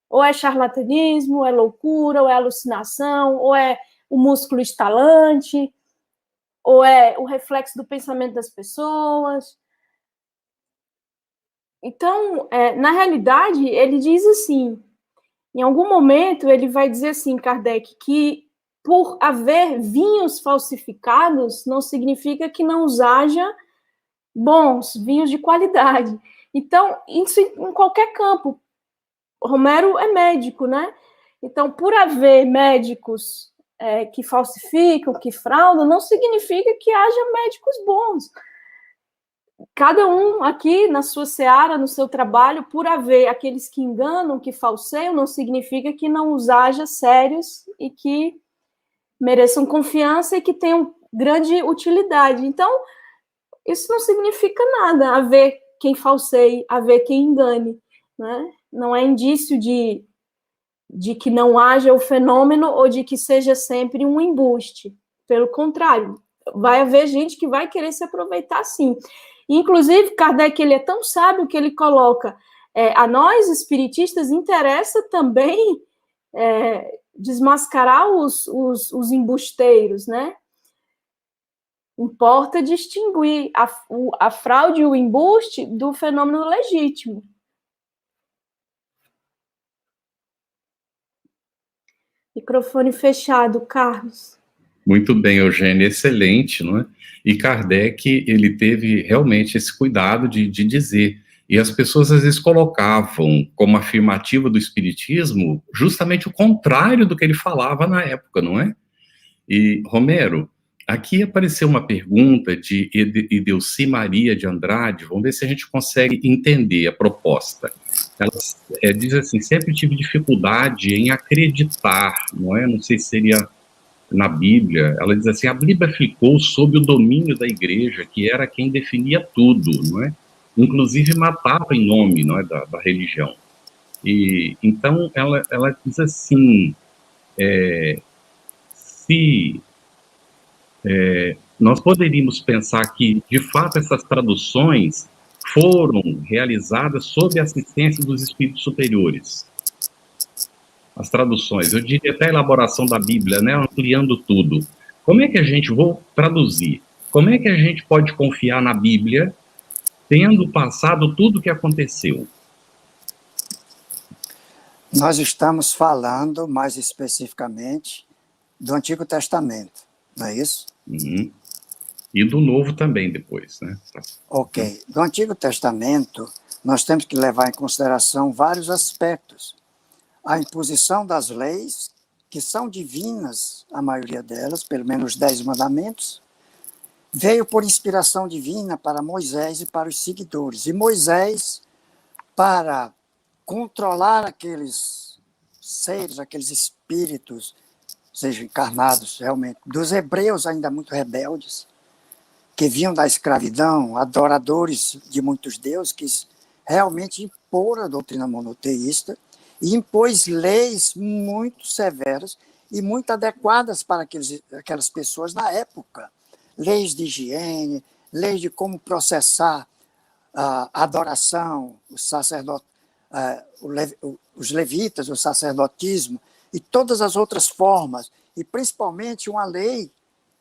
Ou é charlatanismo, ou é loucura, ou é alucinação, ou é o músculo estalante, ou é o reflexo do pensamento das pessoas. Então, na realidade, ele diz assim, em algum momento ele vai dizer assim, Kardec, que por haver vinhos falsificados, não significa que não os haja bons, vinhos de qualidade. Então, isso em qualquer campo. Romero é médico, né? Então, por haver médicos que falsificam, que fraudam, não significa que haja médicos bons. Cada um aqui na sua seara, no seu trabalho, por haver aqueles que enganam, que falseiam, não significa que não os haja sérios e que mereçam confiança e que tenham grande utilidade. Então, isso não significa nada, haver quem falseie, haver quem engane, né? Não é indício de que não haja o fenômeno ou de que seja sempre um embuste. Pelo contrário, vai haver gente que vai querer se aproveitar, sim. Inclusive, Kardec, ele é tão sábio que ele coloca, a nós, espiritistas, interessa também desmascarar os embusteiros, né? Importa distinguir a fraude e o embuste do fenômeno legítimo. Microfone fechado, Carlos. Muito bem, Eugênia, excelente, não é? E Kardec, ele teve realmente esse cuidado de dizer, e as pessoas às vezes colocavam como afirmativa do Espiritismo justamente o contrário do que ele falava na época, não é? E, Romero, Aqui apareceu uma pergunta de Ideuci Maria de Andrade, vamos ver se a gente consegue entender a proposta. Ela diz assim, sempre tive dificuldade em acreditar, não é? Não sei se seria na Bíblia, ela diz assim, a Bíblia ficou sob o domínio da igreja, que era quem definia tudo, não é? Inclusive matava em nome, não é, da religião. E então ela diz assim, se nós poderíamos pensar que, de fato, essas traduções foram realizadas sob a assistência dos espíritos superiores. As traduções, eu diria até a elaboração da Bíblia, né, ampliando tudo. Como é que a gente, vou traduzir, como é que a gente pode confiar na Bíblia tendo passado tudo o que aconteceu? Nós estamos falando, mais especificamente, do Antigo Testamento, não é isso? Uhum. E do Novo também depois, né? Ok. Do Antigo Testamento, nós temos que levar em consideração vários aspectos. A imposição das leis, que são divinas, a maioria delas, pelo menos 10 mandamentos, veio por inspiração divina para Moisés e para os seguidores. E Moisés, para controlar aqueles seres, aqueles espíritos, sejam encarnados realmente, dos hebreus ainda muito rebeldes, que vinham da escravidão, adoradores de muitos deuses, que realmente impor a doutrina monoteísta e impôs leis muito severas e muito adequadas para aquelas pessoas na época. Leis de higiene, leis de como processar a adoração, os levitas, o sacerdotismo e todas as outras formas, e principalmente uma lei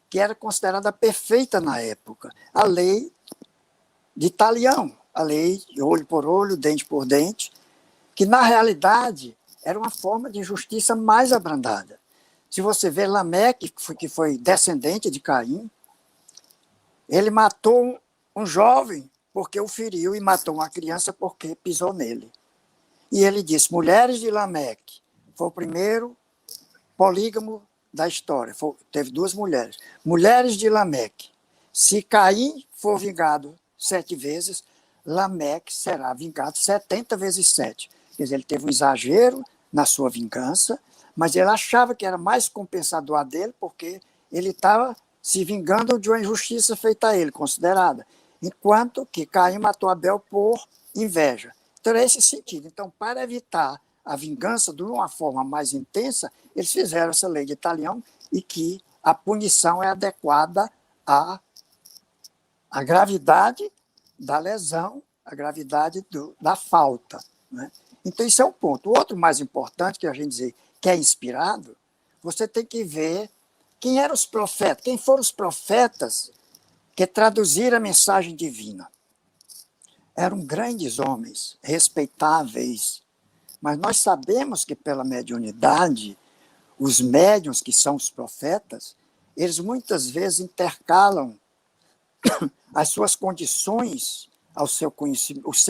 que era considerada perfeita na época, a lei de Talião, a lei de olho por olho, dente por dente, que na realidade era uma forma de justiça mais abrandada. Se você vê Lameque, que foi descendente de Caim, ele matou um jovem porque o feriu e matou uma criança porque pisou nele. E ele disse, mulheres de Lameque, foi o primeiro polígamo da história, teve 2 mulheres. Mulheres de Lameque, se Caim for vingado 7 vezes, Lameque será vingado 70 vezes 7. Quer dizer, ele teve um exagero na sua vingança, mas ele achava que era mais compensador a dele, porque ele estava se vingando de uma injustiça feita a ele, considerada. Enquanto que Caim matou Abel por inveja. Então, é esse sentido. Então, para evitar a vingança de uma forma mais intensa, eles fizeram essa lei de Talião e que a punição é adequada à gravidade da lesão, à gravidade da falta, né? Então, isso é um ponto. O outro mais importante, que a gente dizer que é inspirado, você tem que ver quem eram os profetas, quem foram os profetas que traduziram a mensagem divina. Eram grandes homens, respeitáveis, mas nós sabemos que pela mediunidade, os médiuns, que são os profetas, eles muitas vezes intercalam as suas condições, o seu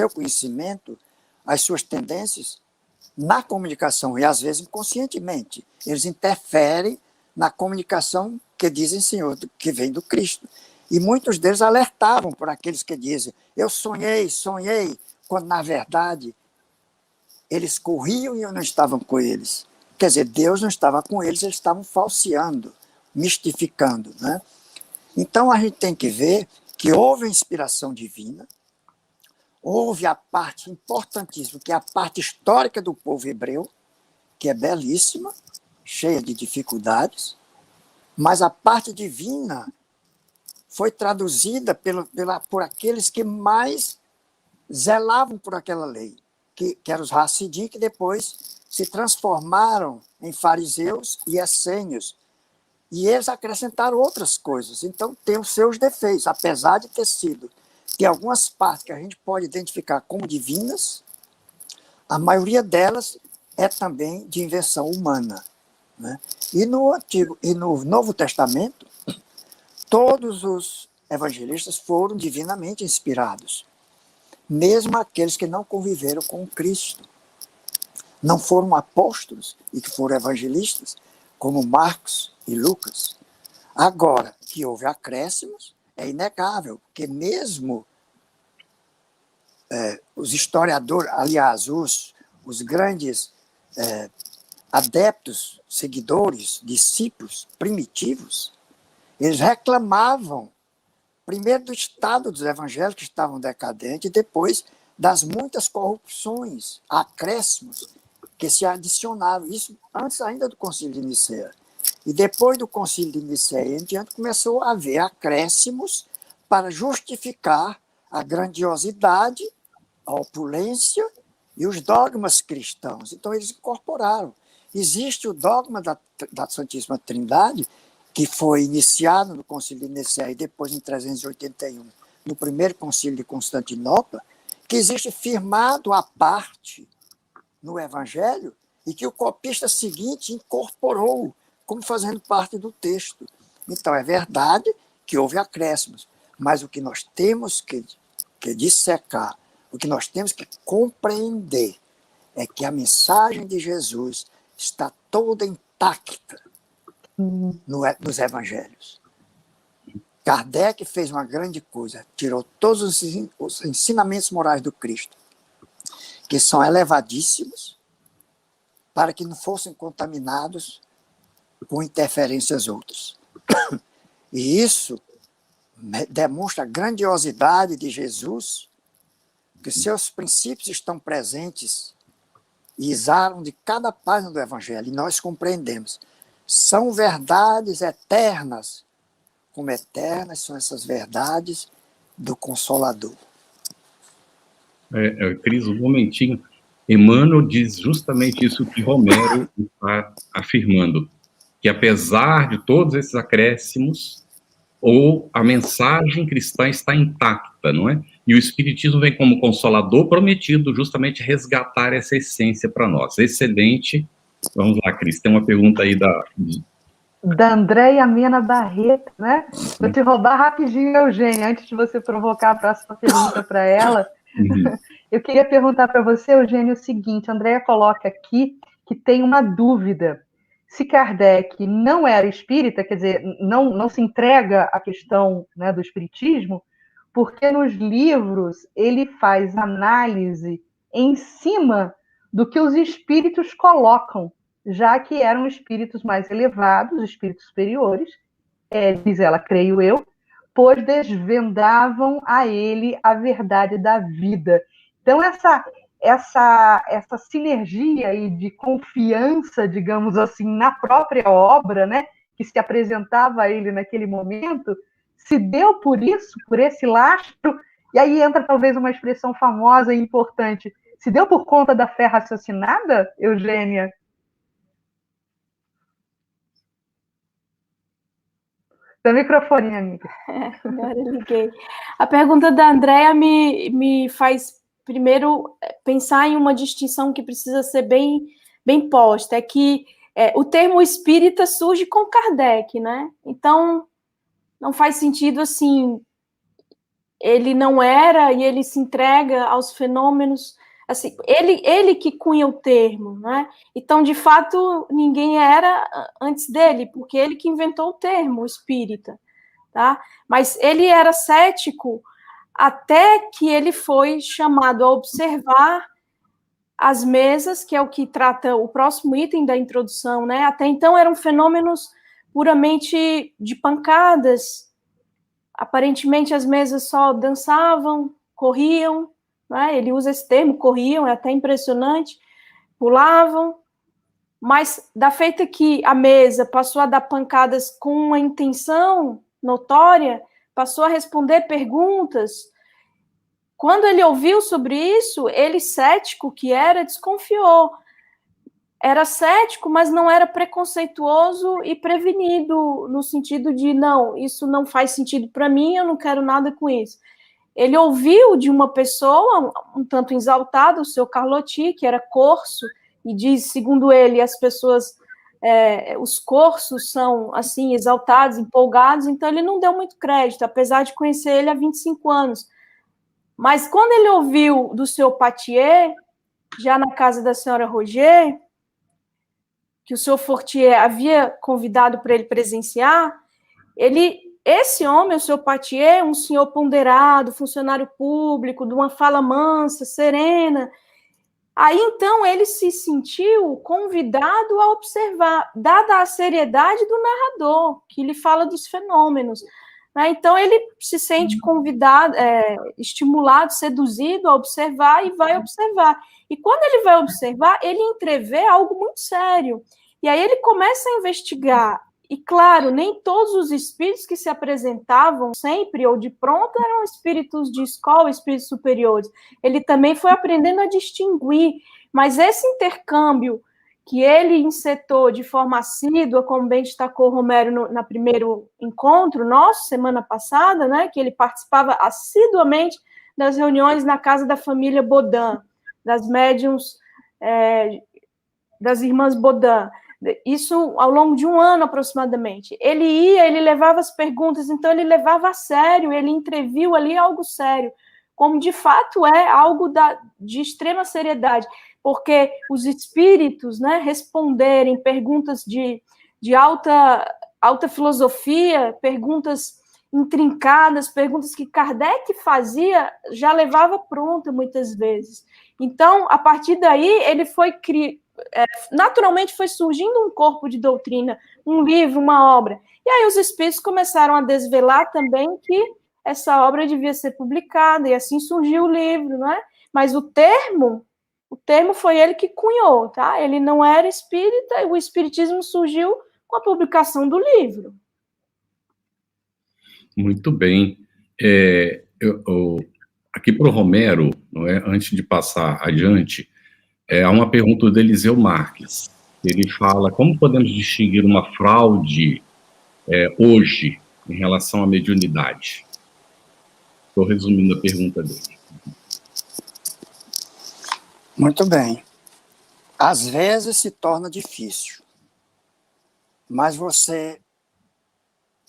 conhecimento, as suas tendências na comunicação, e às vezes inconscientemente. Eles interferem na comunicação que dizem Senhor, que vem do Cristo. E muitos deles alertavam por aqueles que dizem, eu sonhei, quando na verdade eles corriam e eu não estavam com eles. Quer dizer, Deus não estava com eles, eles estavam falseando, mistificando, né? Então a gente tem que ver que houve a inspiração divina, houve a parte importantíssima, que é a parte histórica do povo hebreu, que é belíssima, cheia de dificuldades, mas a parte divina foi traduzida por aqueles que mais zelavam por aquela lei, que eram os Hassidim, que depois se transformaram em fariseus e essênios. E eles acrescentaram outras coisas. Então, tem os seus defeitos, apesar de ter sido. Tem algumas partes que a gente pode identificar como divinas, a maioria delas é também de invenção humana, né? E no Novo Testamento, todos os evangelistas foram divinamente inspirados, mesmo aqueles que não conviveram com Cristo. Não foram apóstolos e que foram evangelistas, como Marcos e Lucas. Agora, que houve acréscimos, é inegável, porque mesmo os historiadores, aliás, os grandes adeptos, seguidores, discípulos primitivos, eles reclamavam, primeiro do estado dos evangelhos que estavam decadentes, e depois das muitas corrupções, acréscimos que se adicionaram. Isso antes ainda do Concílio de Nicéia. E depois do Concílio de Nicéia em diante, começou a haver acréscimos para justificar a grandiosidade, a opulência e os dogmas cristãos. Então, eles incorporaram. Existe o dogma da Santíssima Trindade, que foi iniciado no Concílio de Nicéia e depois em 381, no primeiro Concílio de Constantinopla, que existe firmado à parte no Evangelho e que o copista seguinte incorporou como fazendo parte do texto. Então, é verdade que houve acréscimos, mas o que nós temos que dissecar, o que nós temos que compreender é que a mensagem de Jesus está toda intacta nos evangelhos. Kardec fez uma grande coisa, tirou todos os ensinamentos morais do Cristo, que são elevadíssimos, para que não fossem contaminados com interferências outras. E isso demonstra a grandiosidade de Jesus, que seus princípios estão presentes e exalam de cada página do Evangelho, e nós compreendemos. São verdades eternas, como eternas são essas verdades do Consolador. Cris, um momentinho. Emmanuel diz justamente isso que Romero está afirmando, que apesar de todos esses acréscimos, a mensagem cristã está intacta, não é? E o Espiritismo vem como consolador prometido justamente resgatar essa essência para nós. Excelente. Vamos lá, Cris, tem uma pergunta aí da Andréia Mena Barreto, né? Vou te roubar rapidinho, Eugênia, antes de você provocar a próxima pergunta para ela. Eu queria perguntar para você, Eugênia, o seguinte: a Andréia coloca aqui que tem uma dúvida. Se Kardec não era espírita, quer dizer, não se entrega à questão, né, do espiritismo, porque nos livros ele faz análise em cima do que os espíritos colocam, já que eram espíritos mais elevados, espíritos superiores, diz ela, creio eu, pois desvendavam a ele a verdade da vida. Então, essa sinergia aí de confiança, digamos assim, na própria obra, né, que se apresentava a ele naquele momento, se deu por isso, por esse lastro, e aí entra talvez uma expressão famosa e importante, se deu por conta da fé raciocinada, Eugênia? Seu microfone, amiga. Agora eu liguei. A pergunta da Andréia me faz, primeiro, pensar em uma distinção que precisa ser bem posta, é que o termo espírita surge com Kardec, né? Então, não faz sentido, assim, ele não era e ele se entrega aos fenômenos, assim, ele que cunha o termo, né? Então, de fato, ninguém era antes dele, porque ele que inventou o termo espírita, tá? Mas ele era cético até que ele foi chamado a observar as mesas, que é o que trata o próximo item da introdução, né? Até então eram fenômenos puramente de pancadas. Aparentemente as mesas só dançavam, corriam, né? Ele usa esse termo, corriam, é até impressionante, pulavam, mas da feita que a mesa passou a dar pancadas com uma intenção notória, passou a responder perguntas. Quando ele ouviu sobre isso, ele, cético que era, desconfiou. Era cético, mas não era preconceituoso e prevenido, no sentido de, não, isso não faz sentido para mim, eu não quero nada com isso. Ele ouviu de uma pessoa, um tanto exaltada, o seu Carlotti, que era corso, e diz, segundo ele, as pessoas, os corsos são, assim, exaltados, empolgados, então ele não deu muito crédito, apesar de conhecer ele há 25 anos. Mas quando ele ouviu do seu Patier, já na casa da senhora Roger, que o senhor Fortier havia convidado para ele presenciar, Esse homem, o seu Patier, um senhor ponderado, funcionário público, de uma fala mansa, serena. Aí, então, ele se sentiu convidado a observar, dada a seriedade do narrador, que lhe fala dos fenômenos. Né? Então, ele se sente convidado, estimulado, seduzido a observar e vai observar. E quando ele vai observar, ele entrevê algo muito sério. E aí ele começa a investigar. E, claro, nem todos os espíritos que se apresentavam sempre ou de pronto eram espíritos de escola, espíritos superiores. Ele também foi aprendendo a distinguir. Mas esse intercâmbio que ele insetou de forma assídua, como bem destacou Romero no primeiro encontro nosso, semana passada, né, que ele participava assiduamente das reuniões na casa da família Bodin, das médiums, das irmãs Bodin. Isso ao longo de um ano, aproximadamente. Ele levava as perguntas, então ele levava a sério, ele entreviu ali algo sério, como de fato é algo de extrema seriedade, porque os espíritos, né, responderem perguntas de alta filosofia, perguntas intrincadas, perguntas que Kardec fazia, já levava pronta muitas vezes. Então, a partir daí, ele foi naturalmente foi surgindo um corpo de doutrina, um livro, uma obra. E aí os espíritos começaram a desvelar também que essa obra devia ser publicada, e assim surgiu o livro, não é? Mas o termo foi ele que cunhou, tá? Ele não era espírita, e o espiritismo surgiu com a publicação do livro. Muito bem. Aqui para o Romero, não é? Antes de passar adiante, há uma pergunta do Eliseu Marques. Ele fala, como podemos distinguir uma fraude hoje em relação à mediunidade? Estou resumindo a pergunta dele. Muito bem. Às vezes se torna difícil, mas você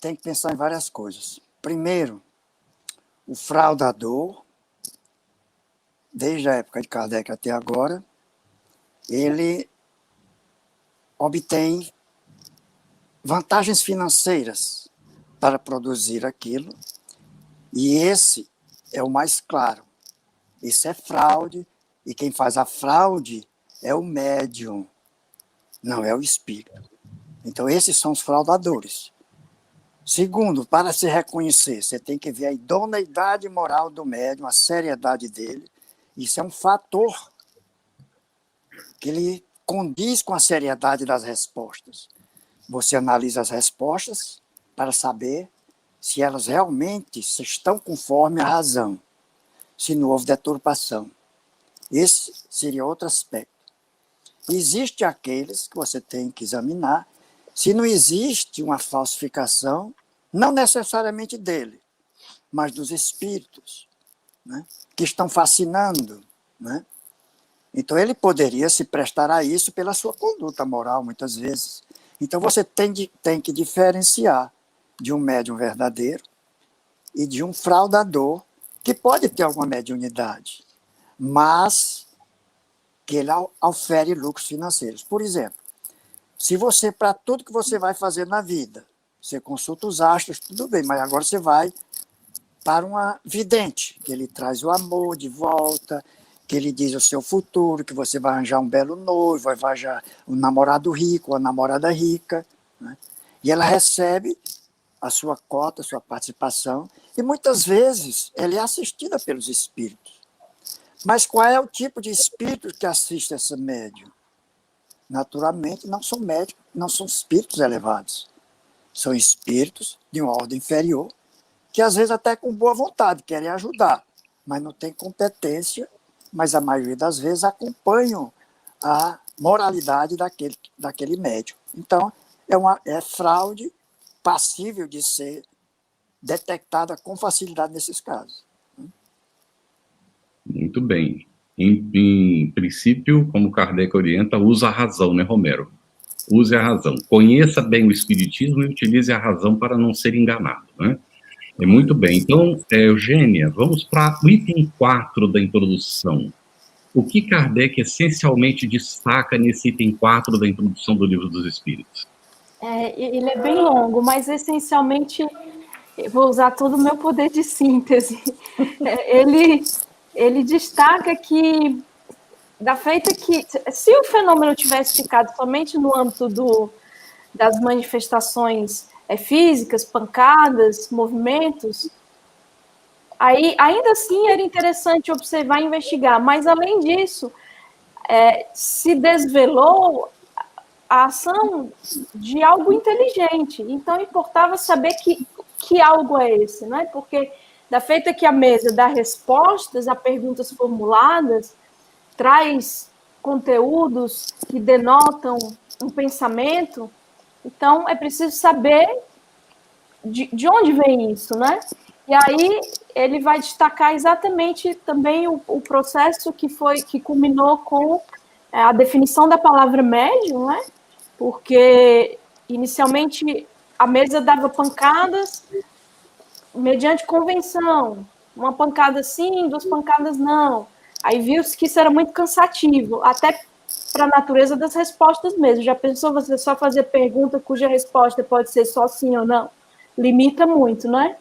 tem que pensar em várias coisas. Primeiro, o fraudador, desde a época de Kardec até agora, ele obtém vantagens financeiras para produzir aquilo, e esse é o mais claro. Isso é fraude, e quem faz a fraude é o médium, não é o espírito. Então, esses são os fraudadores. Segundo, para se reconhecer, você tem que ver a idoneidade moral do médium, a seriedade dele. Isso é um fator que ele condiz com a seriedade das respostas. Você analisa as respostas para saber se elas realmente estão conforme a razão, se não houve deturpação. Esse seria outro aspecto. Existem aqueles que você tem que examinar se não existe uma falsificação, não necessariamente dele, mas dos espíritos, né, que estão fascinando, né? Então, ele poderia se prestar a isso pela sua conduta moral, muitas vezes. Então, você tem que diferenciar de um médium verdadeiro e de um fraudador, que pode ter alguma mediunidade, mas que ele ofere lucros financeiros. Por exemplo, se você, para tudo que você vai fazer na vida, você consulta os astros, tudo bem, mas agora você vai para uma vidente, que ele traz o amor de volta, que ele diz o seu futuro, que você vai arranjar um belo noivo, vai arranjar um namorado rico, uma namorada rica, né? E ela recebe a sua cota, a sua participação, e muitas vezes ela é assistida pelos espíritos. Mas qual é o tipo de espírito que assiste essa médium? Naturalmente, não são médicos, não são espíritos elevados. São espíritos de uma ordem inferior, que às vezes até com boa vontade querem ajudar, mas não têm competência, mas a maioria das vezes acompanham a moralidade daquele médium. Então, é fraude passível de ser detectada com facilidade nesses casos. Muito bem. Em princípio, como Kardec orienta, usa a razão, né, Romero? Use a razão. Conheça bem o espiritismo e utilize a razão para não ser enganado, né? Muito bem. Então, Eugênia, vamos para o item 4 da introdução. O que Kardec essencialmente destaca nesse item 4 da introdução do Livro dos Espíritos? Ele é bem longo, mas essencialmente eu vou usar todo o meu poder de síntese. Ele destaca que, da feita que, se o fenômeno tivesse ficado somente no âmbito das manifestações físicas, pancadas, movimentos, aí ainda assim era interessante observar e investigar, mas além disso, se desvelou a ação de algo inteligente. Então, importava saber que algo é esse, né? Porque, da feita que a mesa dá respostas a perguntas formuladas, traz conteúdos que denotam um pensamento, então é preciso saber de onde vem isso, né? E aí ele vai destacar exatamente também o processo que culminou com a definição da palavra médium, né? Porque inicialmente a mesa dava pancadas mediante convenção, uma pancada sim, duas pancadas não. Aí viu-se que isso era muito cansativo, até para a natureza das respostas mesmo. Já pensou você só fazer pergunta cuja resposta pode ser só sim ou não? Limita muito, né?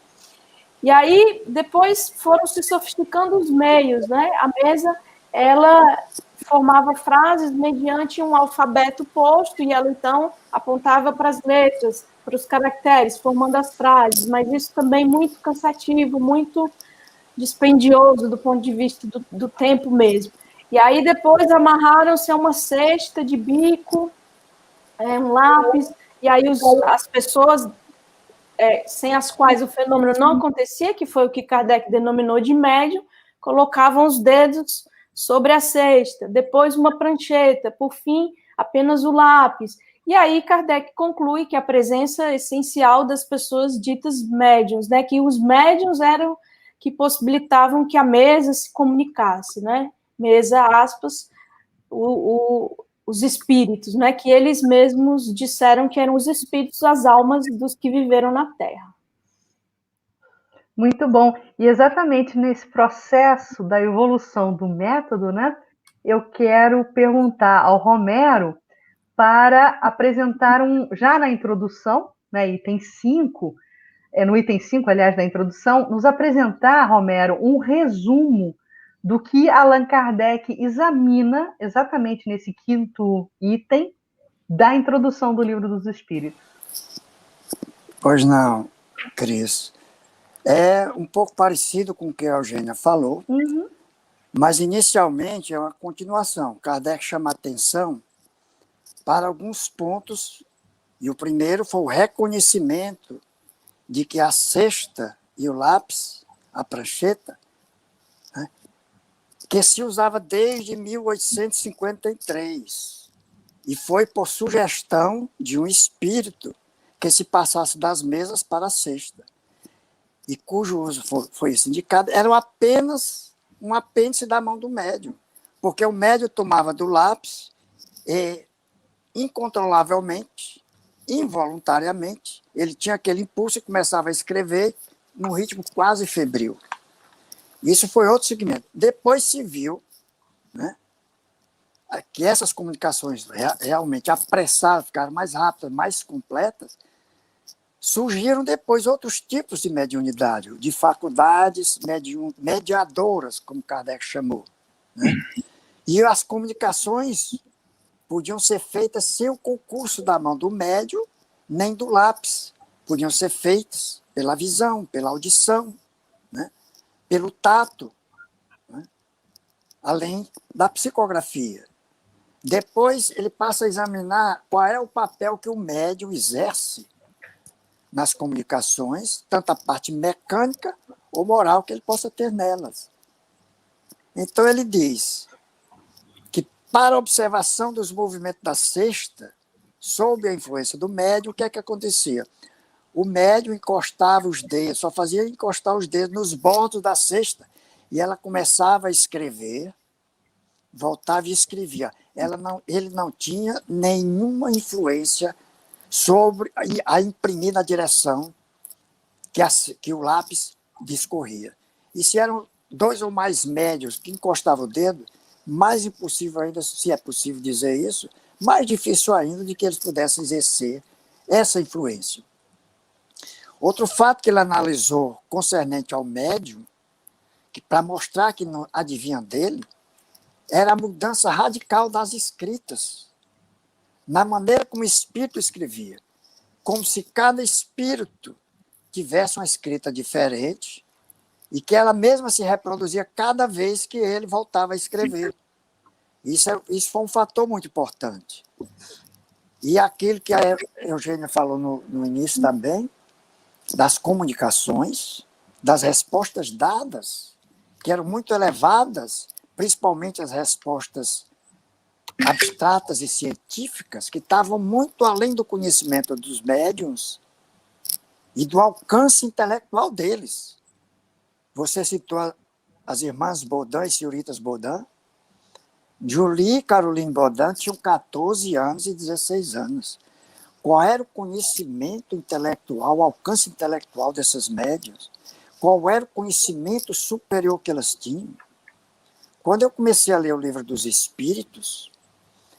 E aí, depois foram se sofisticando os meios, né? A mesa, ela formava frases mediante um alfabeto posto e ela, então, apontava para as letras, para os caracteres, formando as frases, mas isso também muito cansativo, muito dispendioso do ponto de vista do tempo mesmo. E aí, depois, amarraram-se a uma cesta de bico, um lápis, e aí as pessoas sem as quais o fenômeno não acontecia, que foi o que Kardec denominou de médium, colocavam os dedos sobre a cesta, depois uma prancheta, por fim, apenas o lápis. E aí Kardec conclui que a presença essencial das pessoas ditas médiums, né, que os médiums eram que possibilitavam que a mesa se comunicasse, né? Mesa, aspas, os espíritos, né, que eles mesmos disseram que eram os espíritos, as almas dos que viveram na Terra. Muito bom. E exatamente nesse processo da evolução do método, né, eu quero perguntar ao Romero para apresentar já na introdução, né, item 5, no item 5, aliás, da introdução, nos apresentar, Romero, um resumo do que Allan Kardec examina exatamente nesse quinto item da introdução do Livro dos Espíritos. Pois não, Cris. É um pouco parecido com o que a Eugênia falou, mas inicialmente é uma continuação. Kardec chama atenção para alguns pontos, e o primeiro foi o reconhecimento de que a cesta e o lápis, a prancheta, né, que se usava desde 1853, e foi por sugestão de um espírito que se passasse das mesas para a cesta, e cujo uso foi isso indicado, era apenas um apêndice da mão do médium, porque o médium tomava do lápis e, incontrolavelmente, involuntariamente, ele tinha aquele impulso e começava a escrever num ritmo quase febril. Isso foi outro segmento. Depois se viu, né, que essas comunicações realmente apressaram, ficaram mais rápidas, mais completas. Surgiram depois outros tipos de mediunidade, de faculdades mediadoras, como Kardec chamou, né? E as comunicações podiam ser feitas sem o concurso da mão do médium, nem do lápis. Podiam ser feitas pela visão, pela audição, né? Pelo tato, né? Além da psicografia. Depois ele passa a examinar qual é o papel que o médium exerce nas comunicações, tanto a parte mecânica ou moral que ele possa ter nelas. Então ele diz que para a observação dos movimentos da cesta, sob a influência do médium, o que é que acontecia? O médium encostava os dedos, só fazia encostar os dedos nos bordos da cesta, e ela começava a escrever, voltava e escrevia. Ele não tinha nenhuma influência sobre a imprimir na direção que o lápis discorria. E se eram dois ou mais médios que encostavam o dedo, mais impossível ainda, se é possível dizer isso, mais difícil ainda de que eles pudessem exercer essa influência. Outro fato que ele analisou concernente ao médium, que para mostrar que não adivinha dele, era a mudança radical das escritas, na maneira como o espírito escrevia, como se cada espírito tivesse uma escrita diferente e que ela mesma se reproduzia cada vez que ele voltava a escrever. Isso foi um fator muito importante. E aquilo que a Eugênia falou no início também, das comunicações, das respostas dadas, que eram muito elevadas, principalmente as respostas abstratas e científicas, que estavam muito além do conhecimento dos médiuns e do alcance intelectual deles. Você citou as irmãs Baudin e senhoritas Baudin. Julie e Caroline Baudin tinham 14 anos e 16 anos. Qual era o conhecimento intelectual, o alcance intelectual dessas médiuns? Qual era o conhecimento superior que elas tinham? Quando eu comecei a ler o Livro dos Espíritos,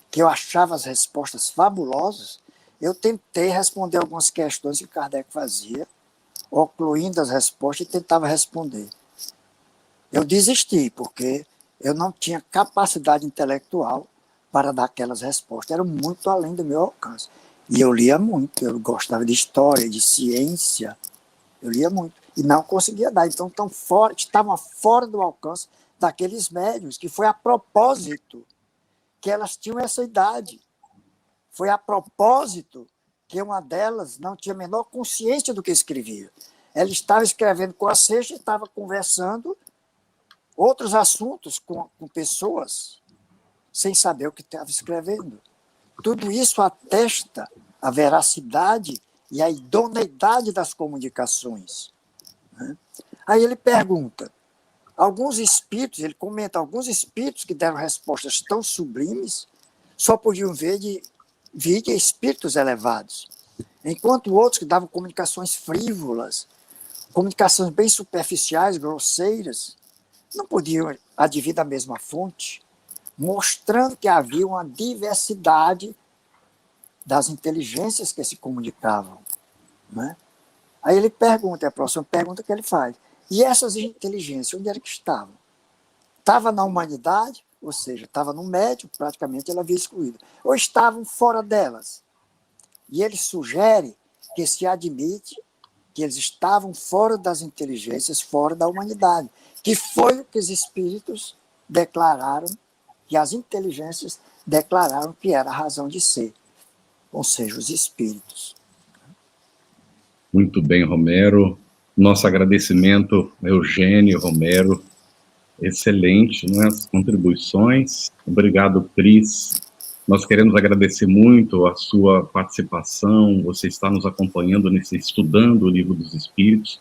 que eu achava as respostas fabulosas, eu tentei responder algumas questões que Kardec fazia, ocluindo as respostas e tentava responder. Eu desisti, porque eu não tinha capacidade intelectual para dar aquelas respostas. Era muito além do meu alcance. E eu lia muito, eu gostava de história, de ciência, eu lia muito. E não conseguia dar. Então, estavam fora do alcance daqueles médiuns, que foi a propósito que elas tinham essa idade. Foi a propósito que uma delas não tinha a menor consciência do que escrevia. Ela estava escrevendo com a sexta e estava conversando outros assuntos com pessoas, sem saber o que estava escrevendo. Tudo isso atesta a veracidade e a idoneidade das comunicações. Aí ele pergunta, ele comenta, alguns espíritos que deram respostas tão sublimes só podiam vir de espíritos elevados, enquanto outros que davam comunicações frívolas, comunicações bem superficiais, grosseiras, não podiam advir da mesma fonte, mostrando que havia uma diversidade das inteligências que se comunicavam. Né? Aí ele pergunta, é a próxima pergunta que ele faz, e essas inteligências, onde era que estavam? Estava na humanidade, ou seja, estava no médium, praticamente ela havia excluído, ou estavam fora delas? E ele sugere que se admite que eles estavam fora das inteligências, fora da humanidade, que foi o que os espíritos declararam, que as inteligências declararam que era a razão de ser, ou seja, os espíritos. Muito bem, Romero. Nosso agradecimento, Eugênio, Romero. Excelente, né, as contribuições. Obrigado, Cris. Nós queremos agradecer muito a sua participação, você está nos acompanhando estudando o Livro dos Espíritos.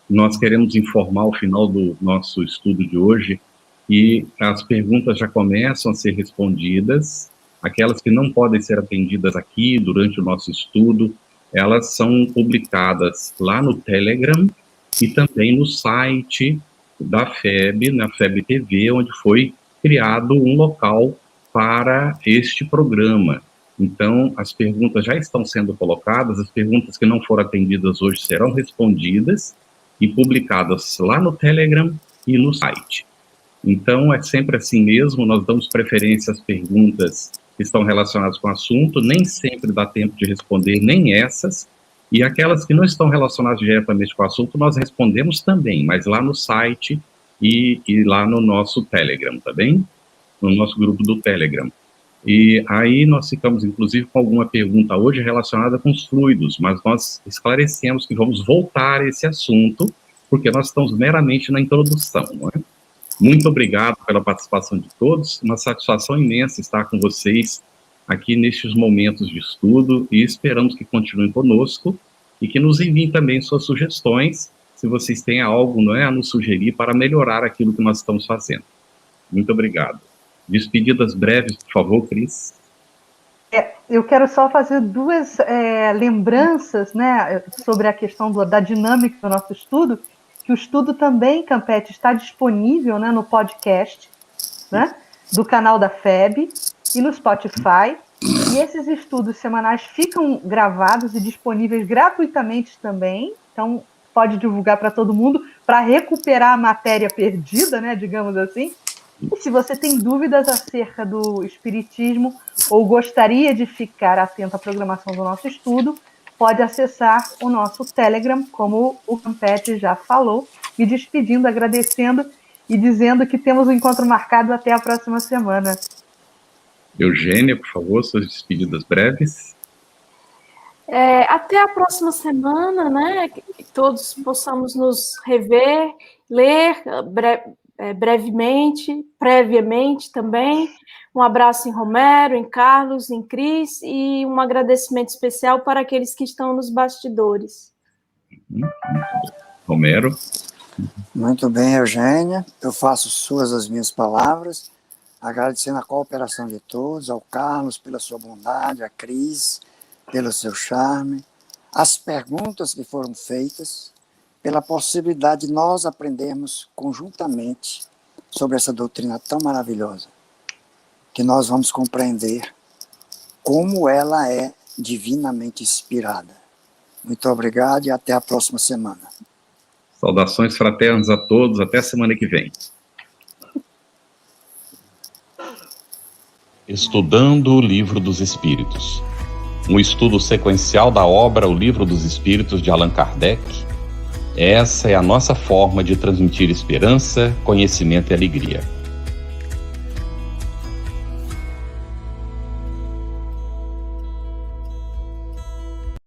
Nós queremos informar ao final do nosso estudo de hoje que as perguntas já começam a ser respondidas, aquelas que não podem ser atendidas aqui durante o nosso estudo, elas são publicadas lá no Telegram e também no site da FEB, na FEB TV, onde foi criado um local para este programa. Então, as perguntas já estão sendo colocadas, as perguntas que não foram atendidas hoje serão respondidas e publicadas lá no Telegram e no site. Então, é sempre assim mesmo, nós damos preferência às perguntas que estão relacionadas com o assunto, nem sempre dá tempo de responder nem essas, e aquelas que não estão relacionadas diretamente com o assunto, nós respondemos também, mas lá no site e lá no nosso Telegram, tá bem? No nosso grupo do Telegram. E aí nós ficamos, inclusive, com alguma pergunta hoje relacionada com os fluidos, mas nós esclarecemos que vamos voltar a esse assunto, porque nós estamos meramente na introdução, não é? Muito obrigado pela participação de todos, uma satisfação imensa estar com vocês aqui nestes momentos de estudo, e esperamos que continuem conosco, e que nos enviem também suas sugestões, se vocês têm algo, não é, a nos sugerir para melhorar aquilo que nós estamos fazendo. Muito obrigado. Despedidas breves, por favor, Cris. Eu quero só fazer duas lembranças, né, sobre a questão da dinâmica do nosso estudo, que o estudo também, Campete, está disponível, né, no podcast, né, do canal da FEB e no Spotify. E esses estudos semanais ficam gravados e disponíveis gratuitamente também. Então, pode divulgar para todo mundo para recuperar a matéria perdida, né, digamos assim. E se você tem dúvidas acerca do espiritismo ou gostaria de ficar atento à programação do nosso estudo, pode acessar o nosso Telegram, como o Campete já falou, me despedindo, agradecendo e dizendo que temos um encontro marcado até a próxima semana. Eugênia, por favor, suas despedidas breves. Até a próxima semana, né? Que todos possamos nos rever, ler brevemente, previamente também. Um abraço em Romero, em Carlos, em Cris e um agradecimento especial para aqueles que estão nos bastidores. Romero. Muito bem, Eugênia. Eu faço suas as minhas palavras, agradecendo a cooperação de todos, ao Carlos pela sua bondade, a Cris pelo seu charme, as perguntas que foram feitas, pela possibilidade de nós aprendermos conjuntamente sobre essa doutrina tão maravilhosa, que nós vamos compreender como ela é divinamente inspirada. Muito obrigado e até a próxima semana. Saudações fraternas a todos, até a semana que vem. Estudando o Livro dos Espíritos. Um estudo sequencial da obra O Livro dos Espíritos de Allan Kardec. Essa é a nossa forma de transmitir esperança, conhecimento e alegria.